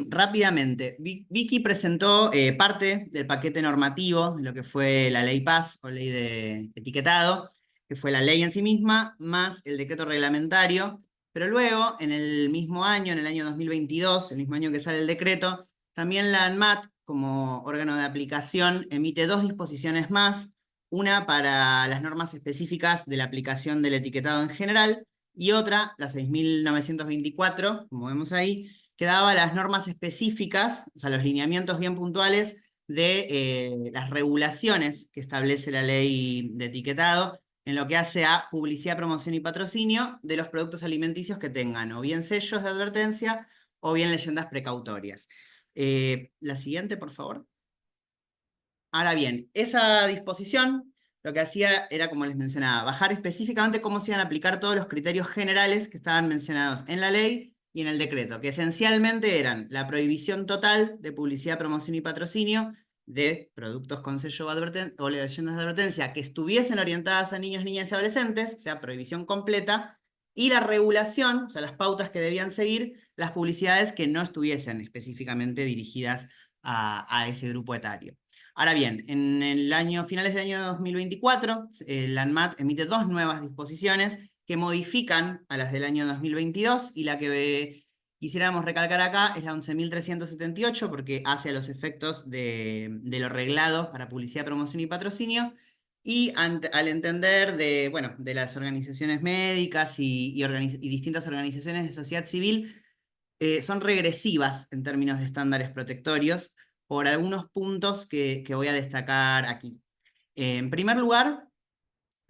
Rápidamente, Vicky presentó parte del paquete normativo de lo que fue la ley PAS o ley de etiquetado, que fue la ley en sí misma, más el decreto reglamentario, pero luego, en el mismo año, en el año 2022, el mismo año que sale el decreto, también la ANMAT, como órgano de aplicación, emite 2 disposiciones más, una para las normas específicas de la aplicación del etiquetado en general, y otra, la 6.924, como vemos ahí, que daba las normas específicas, o sea, los lineamientos bien puntuales de las regulaciones que establece la ley de etiquetado en lo que hace a publicidad, promoción y patrocinio de los productos alimenticios que tengan o bien sellos de advertencia o bien leyendas precautorias. La siguiente, por favor. Ahora bien, esa disposición lo que hacía era, como les mencionaba, bajar específicamente cómo se iban a aplicar todos los criterios generales que estaban mencionados en la ley y en el decreto, que esencialmente eran la prohibición total de publicidad, promoción y patrocinio de productos con sello o leyendas de advertencia que estuviesen orientadas a niños, niñas y adolescentes, o sea, prohibición completa, y la regulación, o sea, las pautas que debían seguir, las publicidades que no estuviesen específicamente dirigidas a ese grupo etario. Ahora bien, en finales del año 2024, la ANMAT emite 2 nuevas disposiciones que modifican a las del año 2022 y la que quisiéramos recalcar acá es la 11.378 porque hace a los efectos de lo reglado para publicidad, promoción y patrocinio y al entender de las organizaciones médicas y distintas organizaciones de sociedad civil, son regresivas en términos de estándares protectorios por algunos puntos que voy a destacar aquí. En primer lugar,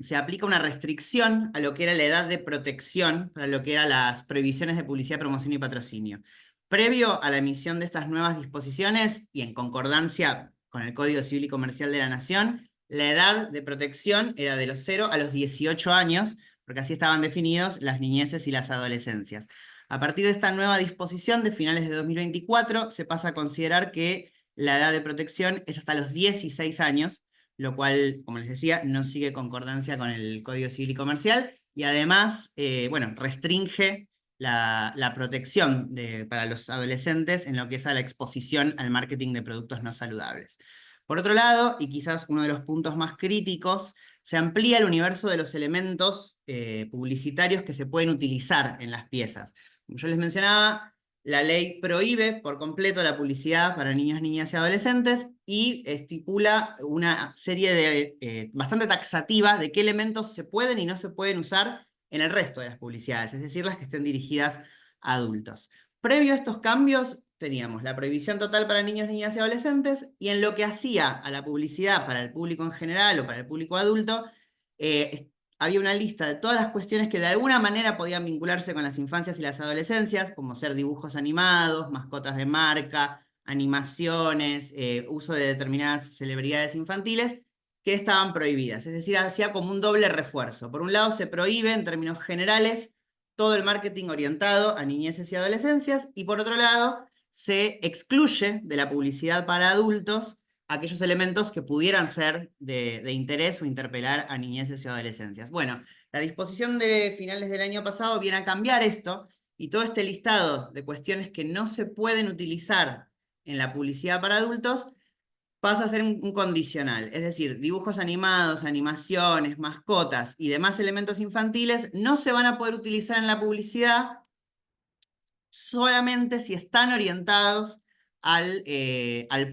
se aplica una restricción a lo que era la edad de protección para lo que eran las prohibiciones de publicidad, promoción y patrocinio. Previo a la emisión de estas nuevas disposiciones y en concordancia con el Código Civil y Comercial de la Nación, la edad de protección era de los 0 a los 18 años, porque así estaban definidos las niñeces y las adolescencias. A partir de esta nueva disposición de finales de 2024, se pasa a considerar que la edad de protección es hasta los 16 años, lo cual, como les decía, no sigue concordancia con el Código Civil y Comercial, y además, bueno, restringe la protección para los adolescentes en lo que es a la exposición al marketing de productos no saludables. Por otro lado, y quizás uno de los puntos más críticos, se amplía el universo de los elementos publicitarios que se pueden utilizar en las piezas. Como yo les mencionaba, la ley prohíbe por completo la publicidad para niños, niñas y adolescentes y estipula una serie bastante taxativa de qué elementos se pueden y no se pueden usar en el resto de las publicidades, es decir, las que estén dirigidas a adultos. Previo a estos cambios, teníamos la prohibición total para niños, niñas y adolescentes, y en lo que hacía a la publicidad para el público en general o para el público adulto, había una lista de todas las cuestiones que de alguna manera podían vincularse con las infancias y las adolescencias, como ser dibujos animados, mascotas de marca, animaciones, uso de determinadas celebridades infantiles, que estaban prohibidas. Es decir, hacía como un doble refuerzo. Por un lado, se prohíbe en términos generales todo el marketing orientado a niñeces y adolescencias, y por otro lado, se excluye de la publicidad para adultos aquellos elementos que pudieran ser de interés o interpelar a niñeces y adolescencias. Bueno, la disposición de finales del año pasado viene a cambiar esto, y todo este listado de cuestiones que no se pueden utilizar en la publicidad para adultos pasa a ser un condicional, es decir, dibujos animados, animaciones, mascotas y demás elementos infantiles no se van a poder utilizar en la publicidad solamente si están orientados al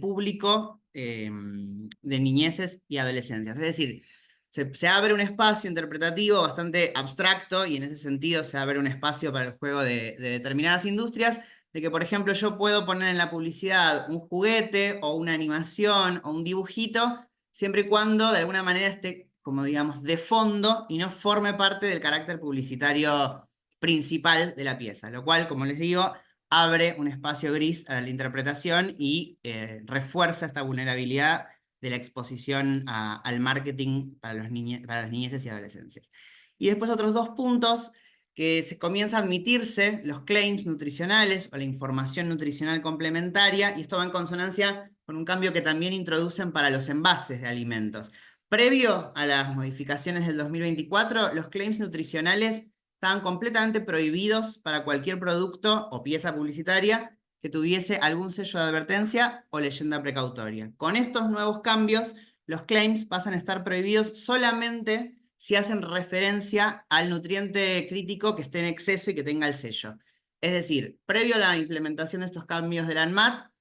público de niñeces y adolescencias. Es decir, se abre un espacio interpretativo bastante abstracto y en ese sentido se abre un espacio para el juego de determinadas industrias, de que, por ejemplo, yo puedo poner en la publicidad un juguete o una animación o un dibujito, siempre y cuando de alguna manera esté, como digamos, de fondo y no forme parte del carácter publicitario principal de la pieza, lo cual, como les digo, abre un espacio gris a la interpretación y refuerza esta vulnerabilidad de la exposición al marketing para las niñeces y adolescencias. Y después otros dos puntos que se comienza a admitirse los claims nutricionales o la información nutricional complementaria, y esto va en consonancia con un cambio que también introducen para los envases de alimentos. Previo a las modificaciones del 2024, los claims nutricionales estaban completamente prohibidos para cualquier producto o pieza publicitaria que tuviese algún sello de advertencia o leyenda precautoria. Con estos nuevos cambios, los claims pasan a estar prohibidos solamente si hacen referencia al nutriente crítico que esté en exceso y que tenga el sello. Es decir, previo a la implementación de estos cambios de la ANMAT,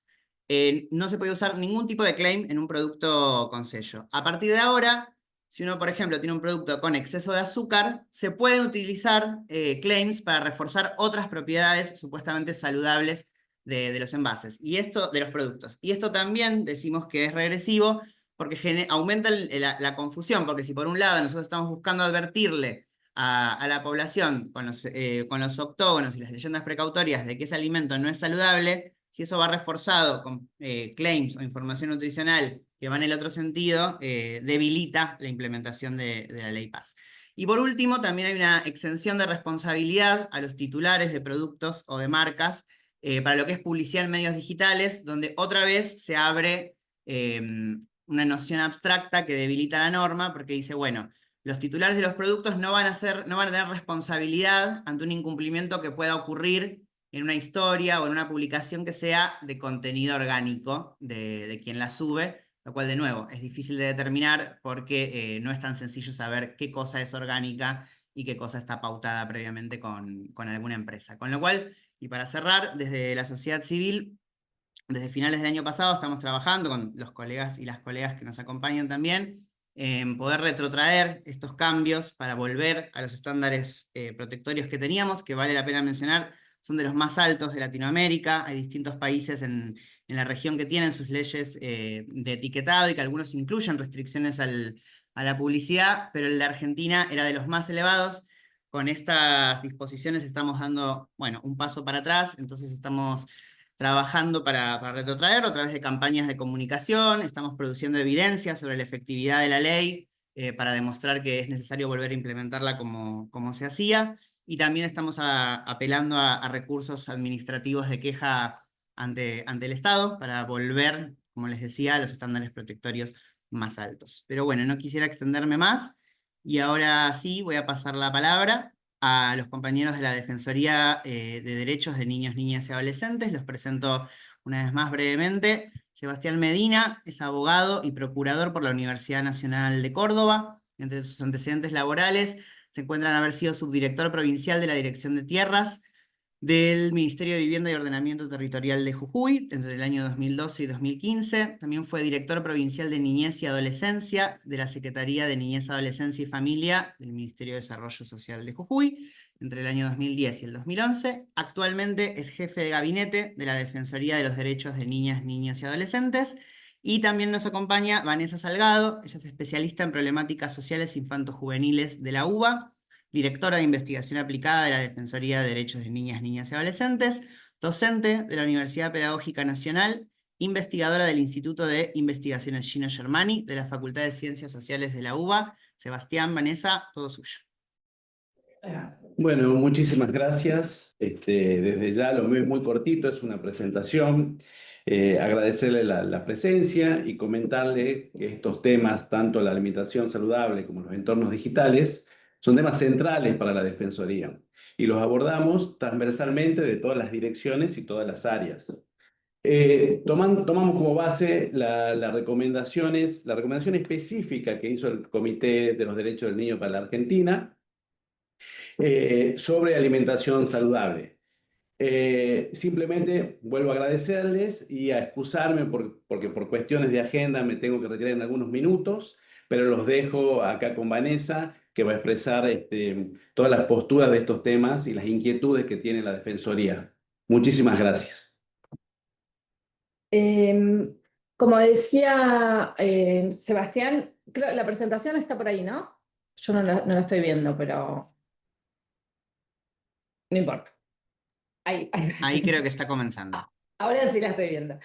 no se puede usar ningún tipo de claim en un producto con sello. A partir de ahora, si uno, por ejemplo, tiene un producto con exceso de azúcar, se pueden utilizar claims para reforzar otras propiedades supuestamente saludables de los envases y esto de los productos. Y esto también decimos que es regresivo porque aumenta la confusión, porque si por un lado nosotros estamos buscando advertirle a la población con los octógonos y las leyendas precautorias de que ese alimento no es saludable, si eso va reforzado con claims o información nutricional que va en el otro sentido, debilita la implementación de la ley PAS. Y por último, también hay una exención de responsabilidad a los titulares de productos o de marcas para lo que es publicidad en medios digitales, donde otra vez se abre una noción abstracta que debilita la norma, porque dice, bueno, los titulares de los productos no van a tener responsabilidad ante un incumplimiento que pueda ocurrir en una historia o en una publicación que sea de contenido orgánico de quien la sube, lo cual de nuevo es difícil de determinar porque no es tan sencillo saber qué cosa es orgánica y qué cosa está pautada previamente con alguna empresa. Con lo cual, y para cerrar, desde la sociedad civil, desde finales del año pasado estamos trabajando con los colegas y las colegas que nos acompañan también en poder retrotraer estos cambios para volver a los estándares protectorios que teníamos, que vale la pena mencionar, son de los más altos de Latinoamérica. Hay distintos países en la región que tienen sus leyes de etiquetado y que algunos incluyen restricciones a la publicidad, pero el de Argentina era de los más elevados. Con estas disposiciones estamos dando, bueno, un paso para atrás, entonces estamos trabajando para retrotraer a través de campañas de comunicación, estamos produciendo evidencia sobre la efectividad de la ley para demostrar que es necesario volver a implementarla como se hacía, y también estamos apelando a recursos administrativos de queja ante el Estado para volver, como les decía, a los estándares protectorios más altos. Pero bueno, no quisiera extenderme más. Y ahora sí, voy a pasar la palabra a los compañeros de la Defensoría de Derechos de Niños, Niñas y Adolescentes. Los presento una vez más brevemente. Sebastián Medina es abogado y procurador por la Universidad Nacional de Córdoba. Entre sus antecedentes laborales se encuentran haber sido subdirector provincial de la Dirección de Tierras del Ministerio de Vivienda y Ordenamiento Territorial de Jujuy entre el año 2012 y 2015. También fue director provincial de Niñez y Adolescencia de la Secretaría de Niñez, Adolescencia y Familia del Ministerio de Desarrollo Social de Jujuy entre el año 2010 y el 2011. Actualmente es jefe de gabinete de la Defensoría de los Derechos de Niñas, Niños y Adolescentes. Y también nos acompaña Vanessa Salgado, ella es especialista en problemáticas sociales infanto-juveniles de la UBA, directora de Investigación Aplicada de la Defensoría de Derechos de Niñas, Niñas y Adolescentes, docente de la Universidad Pedagógica Nacional, investigadora del Instituto de Investigaciones Gino Germani, de la Facultad de Ciencias Sociales de la UBA. Sebastián, Vanessa, todo suyo. Bueno, muchísimas gracias. Desde ya lo muy, muy cortito, es una presentación. Agradecerle la presencia y comentarle que estos temas, tanto la alimentación saludable como los entornos digitales, son temas centrales para la Defensoría y los abordamos transversalmente de todas las direcciones y todas las áreas. Tomamos como base la recomendación específica que hizo el Comité de los Derechos del Niño para la Argentina, sobre alimentación saludable. Simplemente vuelvo a agradecerles y a excusarme porque por cuestiones de agenda me tengo que retirar en algunos minutos, pero los dejo acá con Vanessa, que va a expresar todas las posturas de estos temas y las inquietudes que tiene la Defensoría. Muchísimas gracias. Como decía Sebastián, creo la presentación está por ahí, ¿no? Yo no la estoy viendo, pero no importa. Ahí creo que está comenzando. Ahora sí la estoy viendo.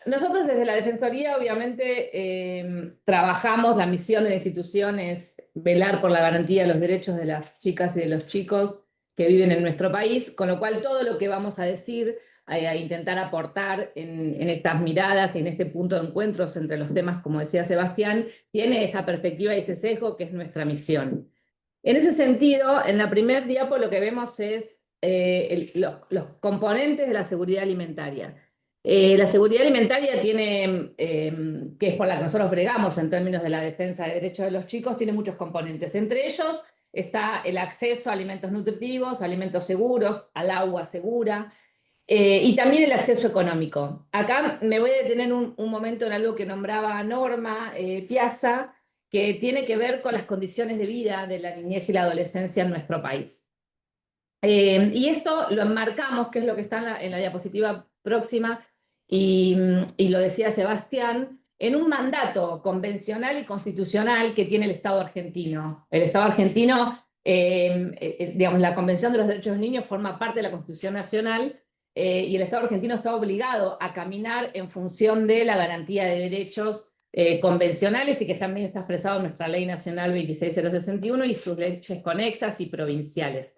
Nosotros desde la Defensoría obviamente trabajamos, la misión de la institución es velar por la garantía de los derechos de las chicas y de los chicos que viven en nuestro país, con lo cual todo lo que vamos a decir, a intentar aportar en estas miradas y en este punto de encuentros entre los temas, como decía Sebastián, tiene esa perspectiva y ese sesgo que es nuestra misión. En ese sentido, en la primer diapo lo que vemos es los componentes de la seguridad alimentaria. La seguridad alimentaria tiene, que es por la que nosotros bregamos en términos de la defensa de derechos de los chicos, tiene muchos componentes. Entre ellos está el acceso a alimentos nutritivos, alimentos seguros, al agua segura, y también el acceso económico. Acá me voy a detener un momento en algo que nombraba Norma Piazza, que tiene que ver con las condiciones de vida de la niñez y la adolescencia en nuestro país. Y esto lo enmarcamos, que es lo que está en la diapositiva próxima, y lo decía Sebastián, en un mandato convencional y constitucional que tiene el Estado argentino. El Estado argentino, digamos, la Convención de los Derechos del Niño forma parte de la Constitución Nacional, y el Estado argentino está obligado a caminar en función de la garantía de derechos convencionales y que también está expresado en nuestra Ley Nacional 26061 y sus leyes conexas y provinciales.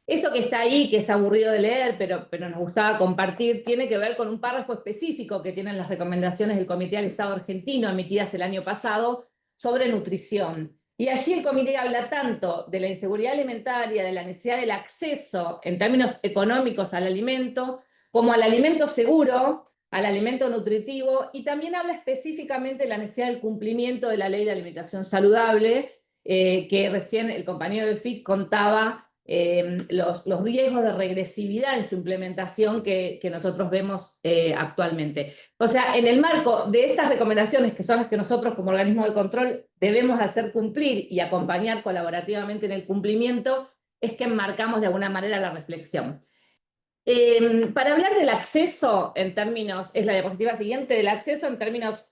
Esto que está ahí, que es aburrido de leer, pero nos gustaba compartir, tiene que ver con un párrafo específico que tienen las recomendaciones del Comité del Estado argentino emitidas el año pasado sobre nutrición. Y allí el comité habla tanto de la inseguridad alimentaria, de la necesidad del acceso en términos económicos al alimento, como al alimento seguro, al alimento nutritivo, y también habla específicamente de la necesidad del cumplimiento de la Ley de Alimentación Saludable, que recién el compañero de FIC contaba los riesgos de regresividad en su implementación que nosotros vemos actualmente. O sea, en el marco de estas recomendaciones, que son las que nosotros como organismo de control debemos hacer cumplir y acompañar colaborativamente en el cumplimiento, es que enmarcamos de alguna manera la reflexión. Para hablar del acceso en términos, es la diapositiva siguiente, del acceso en términos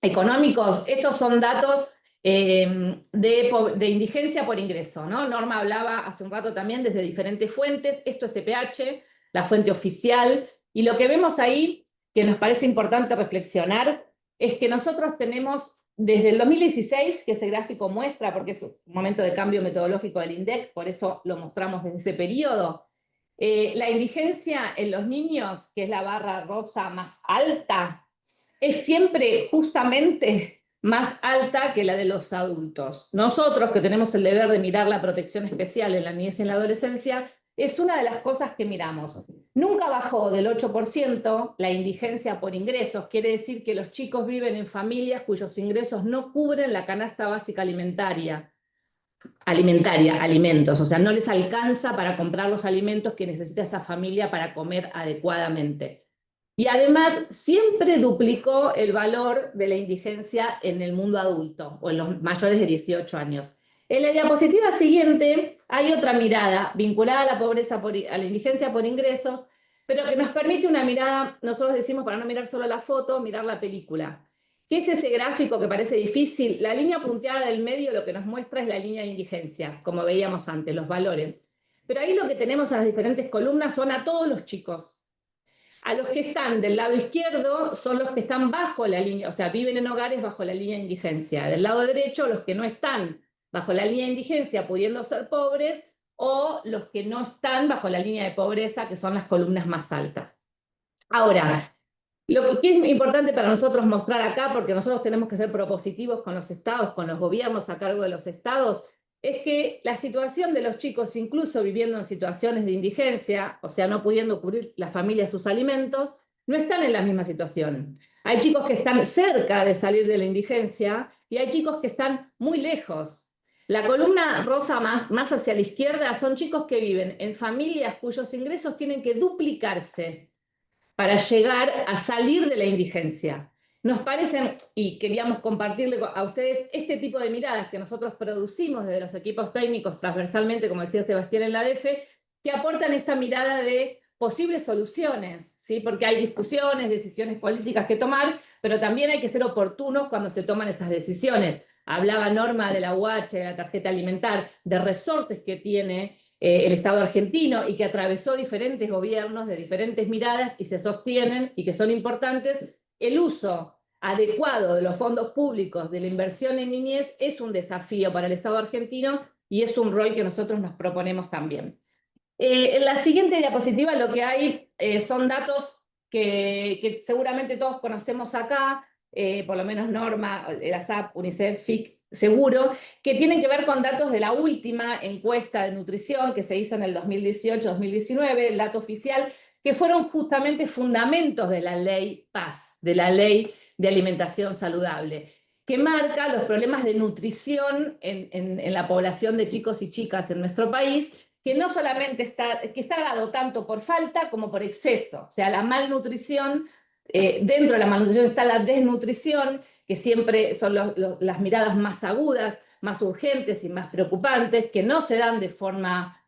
económicos, estos son datos de indigencia por ingreso, ¿no? Norma hablaba hace un rato también desde diferentes fuentes, esto es CPH, la fuente oficial, y lo que vemos ahí, que nos parece importante reflexionar, es que nosotros tenemos desde el 2016, que ese gráfico muestra, porque es un momento de cambio metodológico del INDEC, por eso lo mostramos desde ese periodo, la indigencia en los niños, que es la barra rosa más alta, es siempre justamente más alta que la de los adultos. Nosotros, que tenemos el deber de mirar la protección especial en la niñez y en la adolescencia, es una de las cosas que miramos. Nunca bajó del 8% la indigencia por ingresos, quiere decir que los chicos viven en familias cuyos ingresos no cubren la canasta básica alimentaria, alimentos, o sea, no les alcanza para comprar los alimentos que necesita esa familia para comer adecuadamente. Y además siempre duplicó el valor de la indigencia en el mundo adulto o en los mayores de 18 años. En la diapositiva siguiente hay otra mirada vinculada a la pobreza, a la indigencia por ingresos, pero que nos permite una mirada, nosotros decimos para no mirar solo la foto, mirar la película. ¿Qué es ese gráfico que parece difícil? La línea punteada del medio lo que nos muestra es la línea de indigencia, como veíamos antes, los valores. Pero ahí lo que tenemos en las diferentes columnas son a todos los chicos. A los que están del lado izquierdo son los que están bajo la línea, o sea, viven en hogares bajo la línea de indigencia. Del lado derecho, los que no están bajo la línea de indigencia, pudiendo ser pobres, o los que no están bajo la línea de pobreza, que son las columnas más altas. Ahora, lo que es importante para nosotros mostrar acá, porque nosotros tenemos que ser propositivos con los estados, con los gobiernos a cargo de los estados, es que la situación de los chicos, incluso viviendo en situaciones de indigencia, o sea, no pudiendo cubrir la familia sus alimentos, no están en la misma situación. Hay chicos que están cerca de salir de la indigencia y hay chicos que están muy lejos. La columna rosa más hacia la izquierda son chicos que viven en familias cuyos ingresos tienen que duplicarse para llegar a salir de la indigencia. Nos parecen, y queríamos compartirle a ustedes, este tipo de miradas que nosotros producimos desde los equipos técnicos transversalmente, como decía Sebastián en la DF, que aportan esta mirada de posibles soluciones, ¿sí? Porque hay discusiones, decisiones políticas que tomar, pero también hay que ser oportunos cuando se toman esas decisiones. Hablaba Norma de la UH, de la tarjeta alimentar, de resortes que tiene el Estado argentino y que atravesó diferentes gobiernos de diferentes miradas y se sostienen y que son importantes. El uso adecuado de los fondos públicos de la inversión en niñez es un desafío para el Estado argentino y es un rol que nosotros nos proponemos también. En la siguiente diapositiva lo que hay son datos que seguramente todos conocemos acá, por lo menos Norma, la SAP, UNICEF, FIC, seguro, que tienen que ver con datos de la última encuesta de nutrición que se hizo en el 2018-2019, el dato oficial, que fueron justamente fundamentos de la ley PAS, de la ley de alimentación saludable, que marca los problemas de nutrición en la población de chicos y chicas en nuestro país, que no solamente está dado tanto por falta como por exceso. O sea, la malnutrición, dentro de la malnutrición está la desnutrición, que siempre son las miradas más agudas, más urgentes y más preocupantes, que no se dan de forma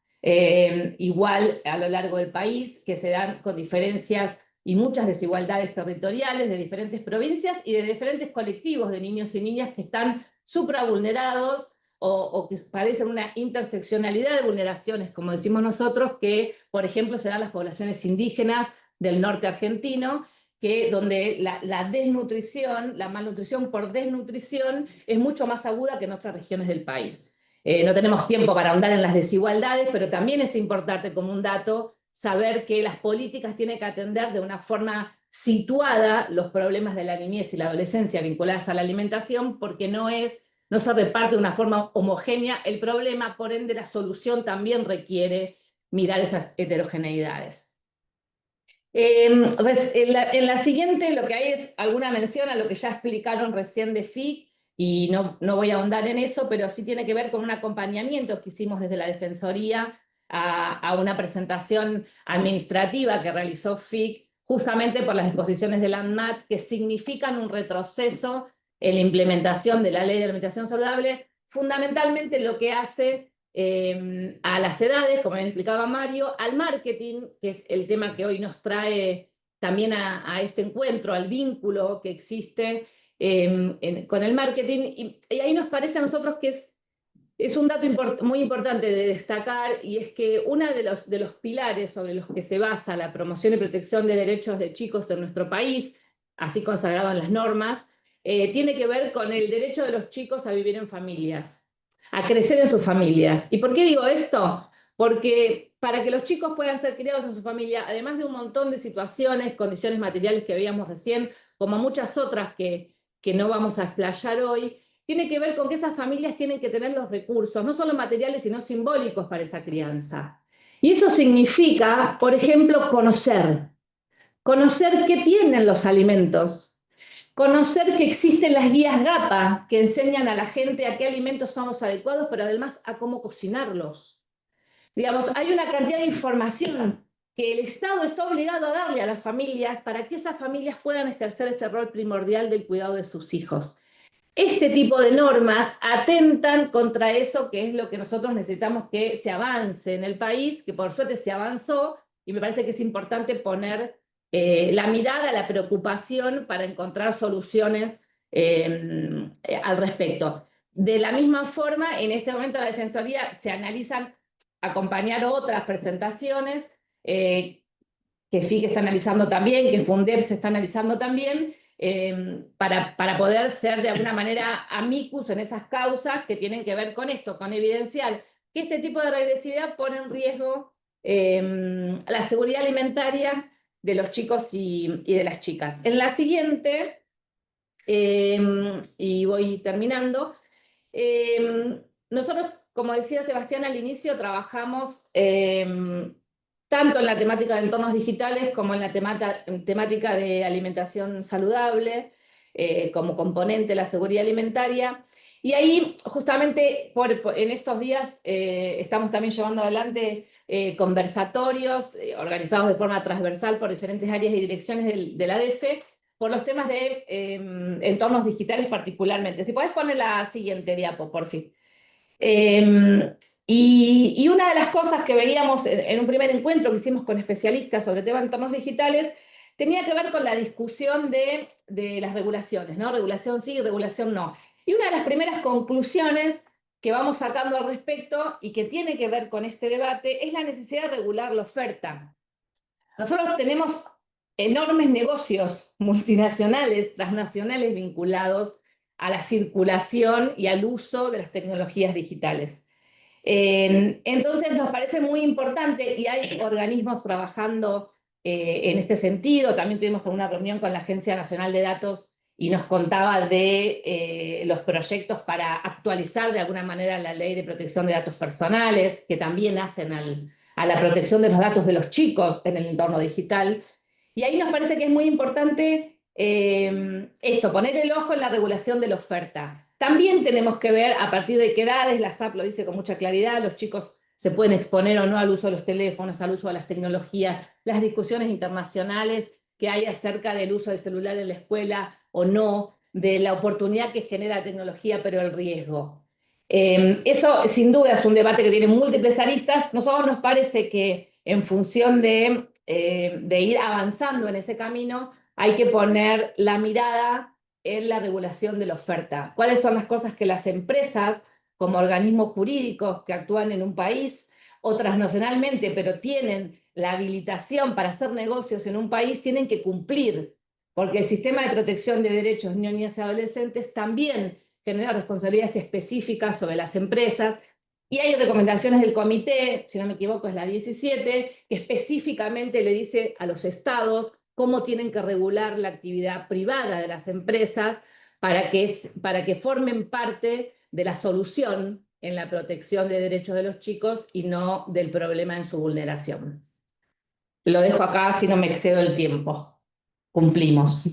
igual a lo largo del país, que se dan con diferencias y muchas desigualdades territoriales de diferentes provincias y de diferentes colectivos de niños y niñas que están supravulnerados o que padecen una interseccionalidad de vulneraciones, como decimos nosotros, que, por ejemplo, se dan las poblaciones indígenas del norte argentino, donde la desnutrición, la malnutrición por desnutrición es mucho más aguda que en otras regiones del país. No tenemos tiempo para ahondar en las desigualdades, pero también es importante como un dato saber que las políticas tienen que atender de una forma situada los problemas de la niñez y la adolescencia vinculadas a la alimentación, porque no se reparte de una forma homogénea el problema, por ende la solución también requiere mirar esas heterogeneidades. En la siguiente lo que hay es alguna mención a lo que ya explicaron recién de FIC, y no voy a ahondar en eso, pero sí tiene que ver con un acompañamiento que hicimos desde la Defensoría a una presentación administrativa que realizó FIC justamente por las disposiciones de la ANMAT que significan un retroceso en la implementación de la Ley de Alimentación Saludable, fundamentalmente lo que hace a las edades, como bien explicaba Mario, al marketing, que es el tema que hoy nos trae también a este encuentro, al vínculo que existe con el marketing, y ahí nos parece a nosotros que es un dato muy importante de destacar, y es que uno de los pilares sobre los que se basa la promoción y protección de derechos de chicos en nuestro país, así consagrado en las normas, tiene que ver con el derecho de los chicos a vivir en familias, a crecer en sus familias. ¿Y por qué digo esto? Porque para que los chicos puedan ser criados en su familia, además de un montón de situaciones, condiciones materiales que veíamos recién, como muchas otras que que no vamos a explayar hoy, tiene que ver con que esas familias tienen que tener los recursos, no solo materiales, sino simbólicos para esa crianza. Y eso significa, por ejemplo, conocer qué tienen los alimentos, conocer que existen las guías GAPA que enseñan a la gente a qué alimentos son los adecuados, pero además a cómo cocinarlos. Digamos, hay una cantidad de información que el Estado está obligado a darle a las familias para que esas familias puedan ejercer ese rol primordial del cuidado de sus hijos. Este tipo de normas atentan contra eso que es lo que nosotros necesitamos que se avance en el país, que por suerte se avanzó, y me parece que es importante poner la mirada, la preocupación para encontrar soluciones al respecto. De la misma forma, en este momento la Defensoría se analizan acompañar otras presentaciones que FIC está analizando también, que FUNDEP se está analizando también, para poder ser de alguna manera amicus en esas causas que tienen que ver con esto, con evidenciar que este tipo de regresividad pone en riesgo la seguridad alimentaria de los chicos y de las chicas. En la siguiente, y voy terminando, nosotros, como decía Sebastián al inicio, trabajamos tanto en la temática de entornos digitales como en la temática de alimentación saludable, como componente de la seguridad alimentaria. Y ahí, justamente, en estos días, estamos también llevando adelante conversatorios organizados de forma transversal por diferentes áreas y direcciones de la DEFE, por los temas de entornos digitales particularmente. Si podés poner la siguiente diapo, por fin. Y una de las cosas que veíamos en un primer encuentro que hicimos con especialistas sobre temas de entornos digitales tenía que ver con la discusión de las regulaciones, ¿no? Regulación sí, regulación no. Y una de las primeras conclusiones que vamos sacando al respecto y que tiene que ver con este debate es la necesidad de regular la oferta. Nosotros tenemos enormes negocios multinacionales, transnacionales vinculados a la circulación y al uso de las tecnologías digitales. Entonces nos parece muy importante y hay organismos trabajando en este sentido. También tuvimos una reunión con la Agencia Nacional de Datos y nos contaba de los proyectos para actualizar de alguna manera la Ley de Protección de Datos Personales, que también hacen a la protección de los datos de los chicos en el entorno digital. Y ahí nos parece que es muy importante esto, poner el ojo en la regulación de la oferta. También tenemos que ver a partir de qué edades, la SAP lo dice con mucha claridad, los chicos se pueden exponer o no al uso de los teléfonos, al uso de las tecnologías, las discusiones internacionales que hay acerca del uso del celular en la escuela o no, de la oportunidad que genera la tecnología, pero el riesgo. Eso sin duda es un debate que tiene múltiples aristas. Nosotros nos parece que en función de ir avanzando en ese camino, hay que poner la mirada en la regulación de la oferta. ¿Cuáles son las cosas que las empresas, como organismos jurídicos que actúan en un país o transnacionalmente, pero tienen la habilitación para hacer negocios en un país, tienen que cumplir? Porque el sistema de protección de derechos de niñas y adolescentes también genera responsabilidades específicas sobre las empresas. Y hay recomendaciones del comité, si no me equivoco es la 17, que específicamente le dice a los estados cómo tienen que regular la actividad privada de las empresas para que formen parte de la solución en la protección de derechos de los chicos y no del problema en su vulneración. Lo dejo acá si no me excedo el tiempo. Cumplimos.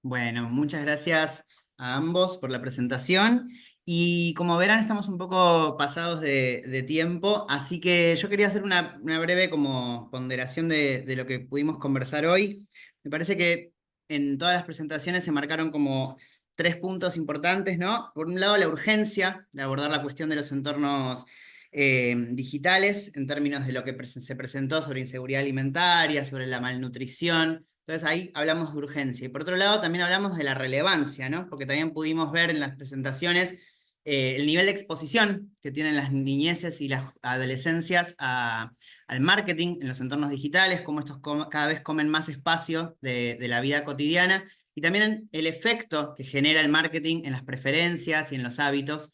Bueno, muchas gracias a ambos por la presentación. Y como verán, estamos un poco pasados de tiempo, así que yo quería hacer una breve como ponderación de lo que pudimos conversar hoy. Me parece que en todas las presentaciones se marcaron como 3 puntos importantes, ¿no? Por un lado, la urgencia de abordar la cuestión de los entornos digitales en términos de lo que se presentó sobre inseguridad alimentaria, sobre la malnutrición. Entonces ahí hablamos de urgencia. Y por otro lado también hablamos de la relevancia, ¿no? Porque también pudimos ver en las presentaciones el nivel de exposición que tienen las niñeces y las adolescencias al marketing en los entornos digitales, cómo estos cada vez comen más espacio de la vida cotidiana, y también el efecto que genera el marketing en las preferencias y en los hábitos,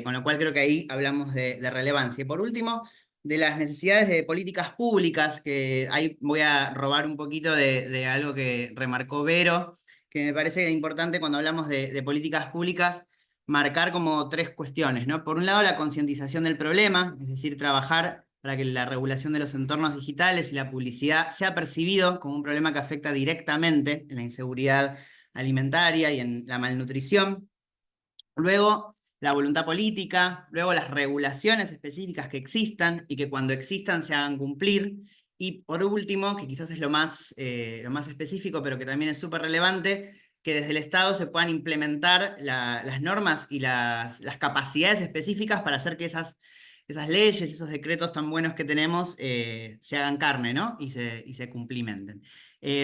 con lo cual creo que ahí hablamos de relevancia. Y por último, de las necesidades de políticas públicas, que ahí voy a robar un poquito de algo que remarcó Vero, que me parece importante cuando hablamos de políticas públicas, marcar como tres cuestiones, ¿no? Por un lado, la concientización del problema, es decir, trabajar para que la regulación de los entornos digitales y la publicidad sea percibido como un problema que afecta directamente en la inseguridad alimentaria y en la malnutrición. Luego, la voluntad política, luego las regulaciones específicas que existan y que cuando existan se hagan cumplir. Y por último, que quizás es lo más específico, pero que también es súper relevante, que desde el Estado se puedan implementar las normas y las capacidades específicas para hacer que esas leyes, esos decretos tan buenos que tenemos, se hagan carne, ¿no? Y se cumplimenten.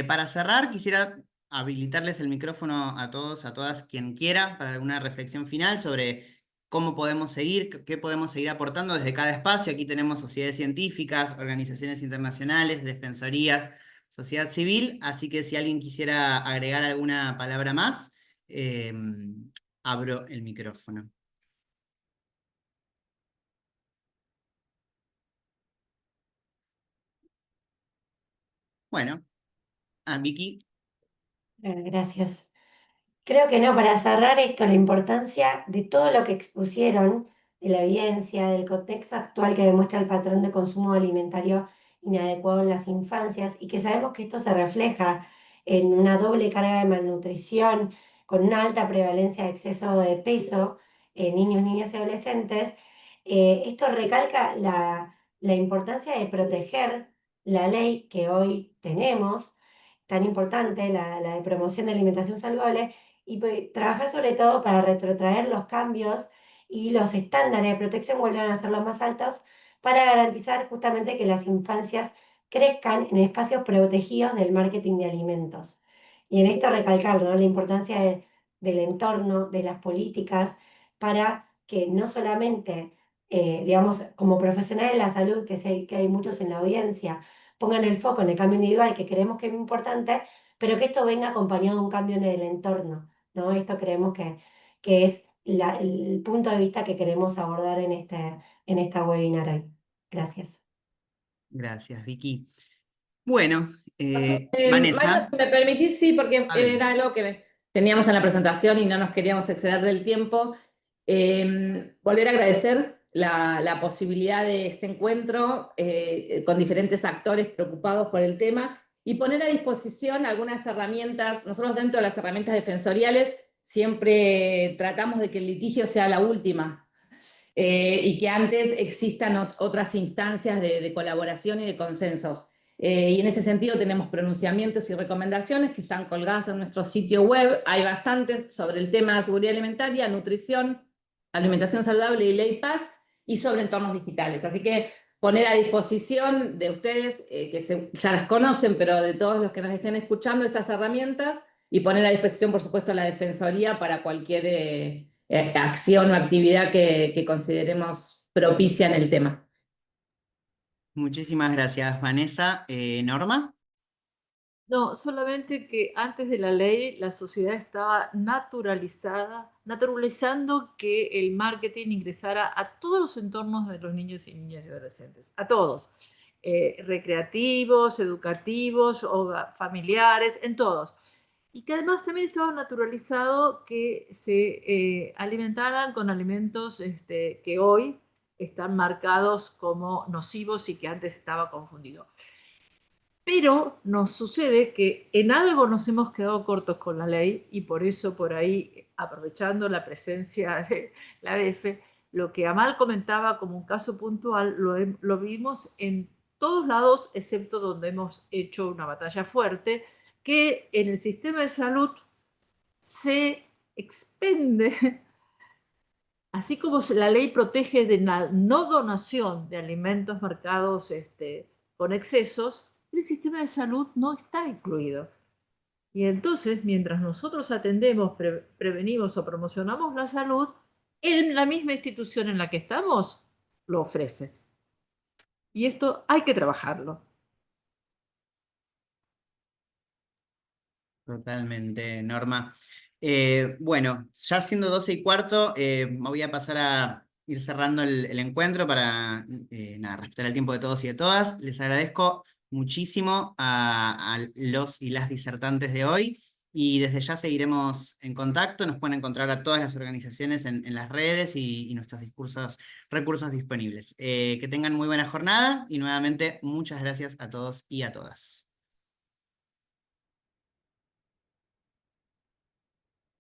Para cerrar, quisiera habilitarles el micrófono a todos, a todas, quien quiera, para alguna reflexión final sobre cómo podemos seguir, qué podemos seguir aportando desde cada espacio. Aquí tenemos sociedades científicas, organizaciones internacionales, defensorías, sociedad civil, así que si alguien quisiera agregar alguna palabra más, eh, abro el micrófono. Bueno, Vicky. Gracias. Creo que no, para cerrar esto, la importancia de todo lo que expusieron, de la evidencia, del contexto actual que demuestra el patrón de consumo alimentario inadecuado en las infancias y que sabemos que esto se refleja en una doble carga de malnutrición, con una alta prevalencia de exceso de peso en niños, niñas y adolescentes. Esto recalca la importancia de proteger la ley que hoy tenemos, tan importante, la de promoción de alimentación saludable, y trabajar sobre todo para retrotraer los cambios y los estándares de protección vuelvan a ser los más altos para garantizar justamente que las infancias crezcan en espacios protegidos del marketing de alimentos. Y en esto recalcar, ¿no?, la importancia del entorno, de las políticas, para que no solamente, digamos, como profesionales de la salud, que sé que hay muchos en la audiencia, pongan el foco en el cambio individual, que creemos que es importante, pero que esto venga acompañado de un cambio en el entorno, ¿no? Esto creemos que es el punto de vista que queremos abordar en esta webinar hoy. Gracias. Gracias, Vicky. Bueno, Mario, Vanessa, si me permitís, sí, porque era adelante. algo que teníamos en la presentación y no nos queríamos exceder del tiempo. Volver a agradecer la posibilidad de este encuentro con diferentes actores preocupados por el tema y poner a disposición algunas herramientas. Nosotros dentro de las herramientas defensoriales siempre tratamos de que el litigio sea la última y que antes existan otras instancias de colaboración y de consensos. Y en ese sentido tenemos pronunciamientos y recomendaciones que están colgadas en nuestro sitio web. Hay bastantes sobre el tema de seguridad alimentaria, nutrición, alimentación saludable y ley Paz, y sobre entornos digitales. Así que poner a disposición de ustedes, ya las conocen, pero de todos los que nos estén escuchando, esas herramientas, y poner a disposición, por supuesto, la Defensoría para cualquier acción o actividad que consideremos propicia en el tema. Muchísimas gracias, Vanessa. Norma. No, solamente que antes de la ley la sociedad estaba naturalizando que el marketing ingresara a todos los entornos de los niños y niñas y adolescentes, a todos, recreativos, educativos, familiares, en todos. Y que además también estaba naturalizado que se alimentaran con alimentos que hoy están marcados como nocivos y que antes estaba confundido. Pero nos sucede que en algo nos hemos quedado cortos con la ley y por eso por ahí, aprovechando la presencia de la DF, lo que Amal comentaba como un caso puntual, lo vimos en todos lados, excepto donde hemos hecho una batalla fuerte, que en el sistema de salud se expende, así como la ley protege de la no donación de alimentos marcados con excesos, el sistema de salud no está incluido. Y entonces, mientras nosotros atendemos, prevenimos o promocionamos la salud, la misma institución en la que estamos lo ofrece. Y esto hay que trabajarlo. Totalmente, Norma. Bueno, ya siendo 12:15, me voy a pasar a ir cerrando el encuentro para nada, respetar el tiempo de todos y de todas. Les agradezco muchísimo a los y las disertantes de hoy. Y desde ya seguiremos en contacto. Nos pueden encontrar a todas las organizaciones en las redes y nuestros recursos disponibles. Que tengan muy buena jornada y nuevamente muchas gracias a todos y a todas.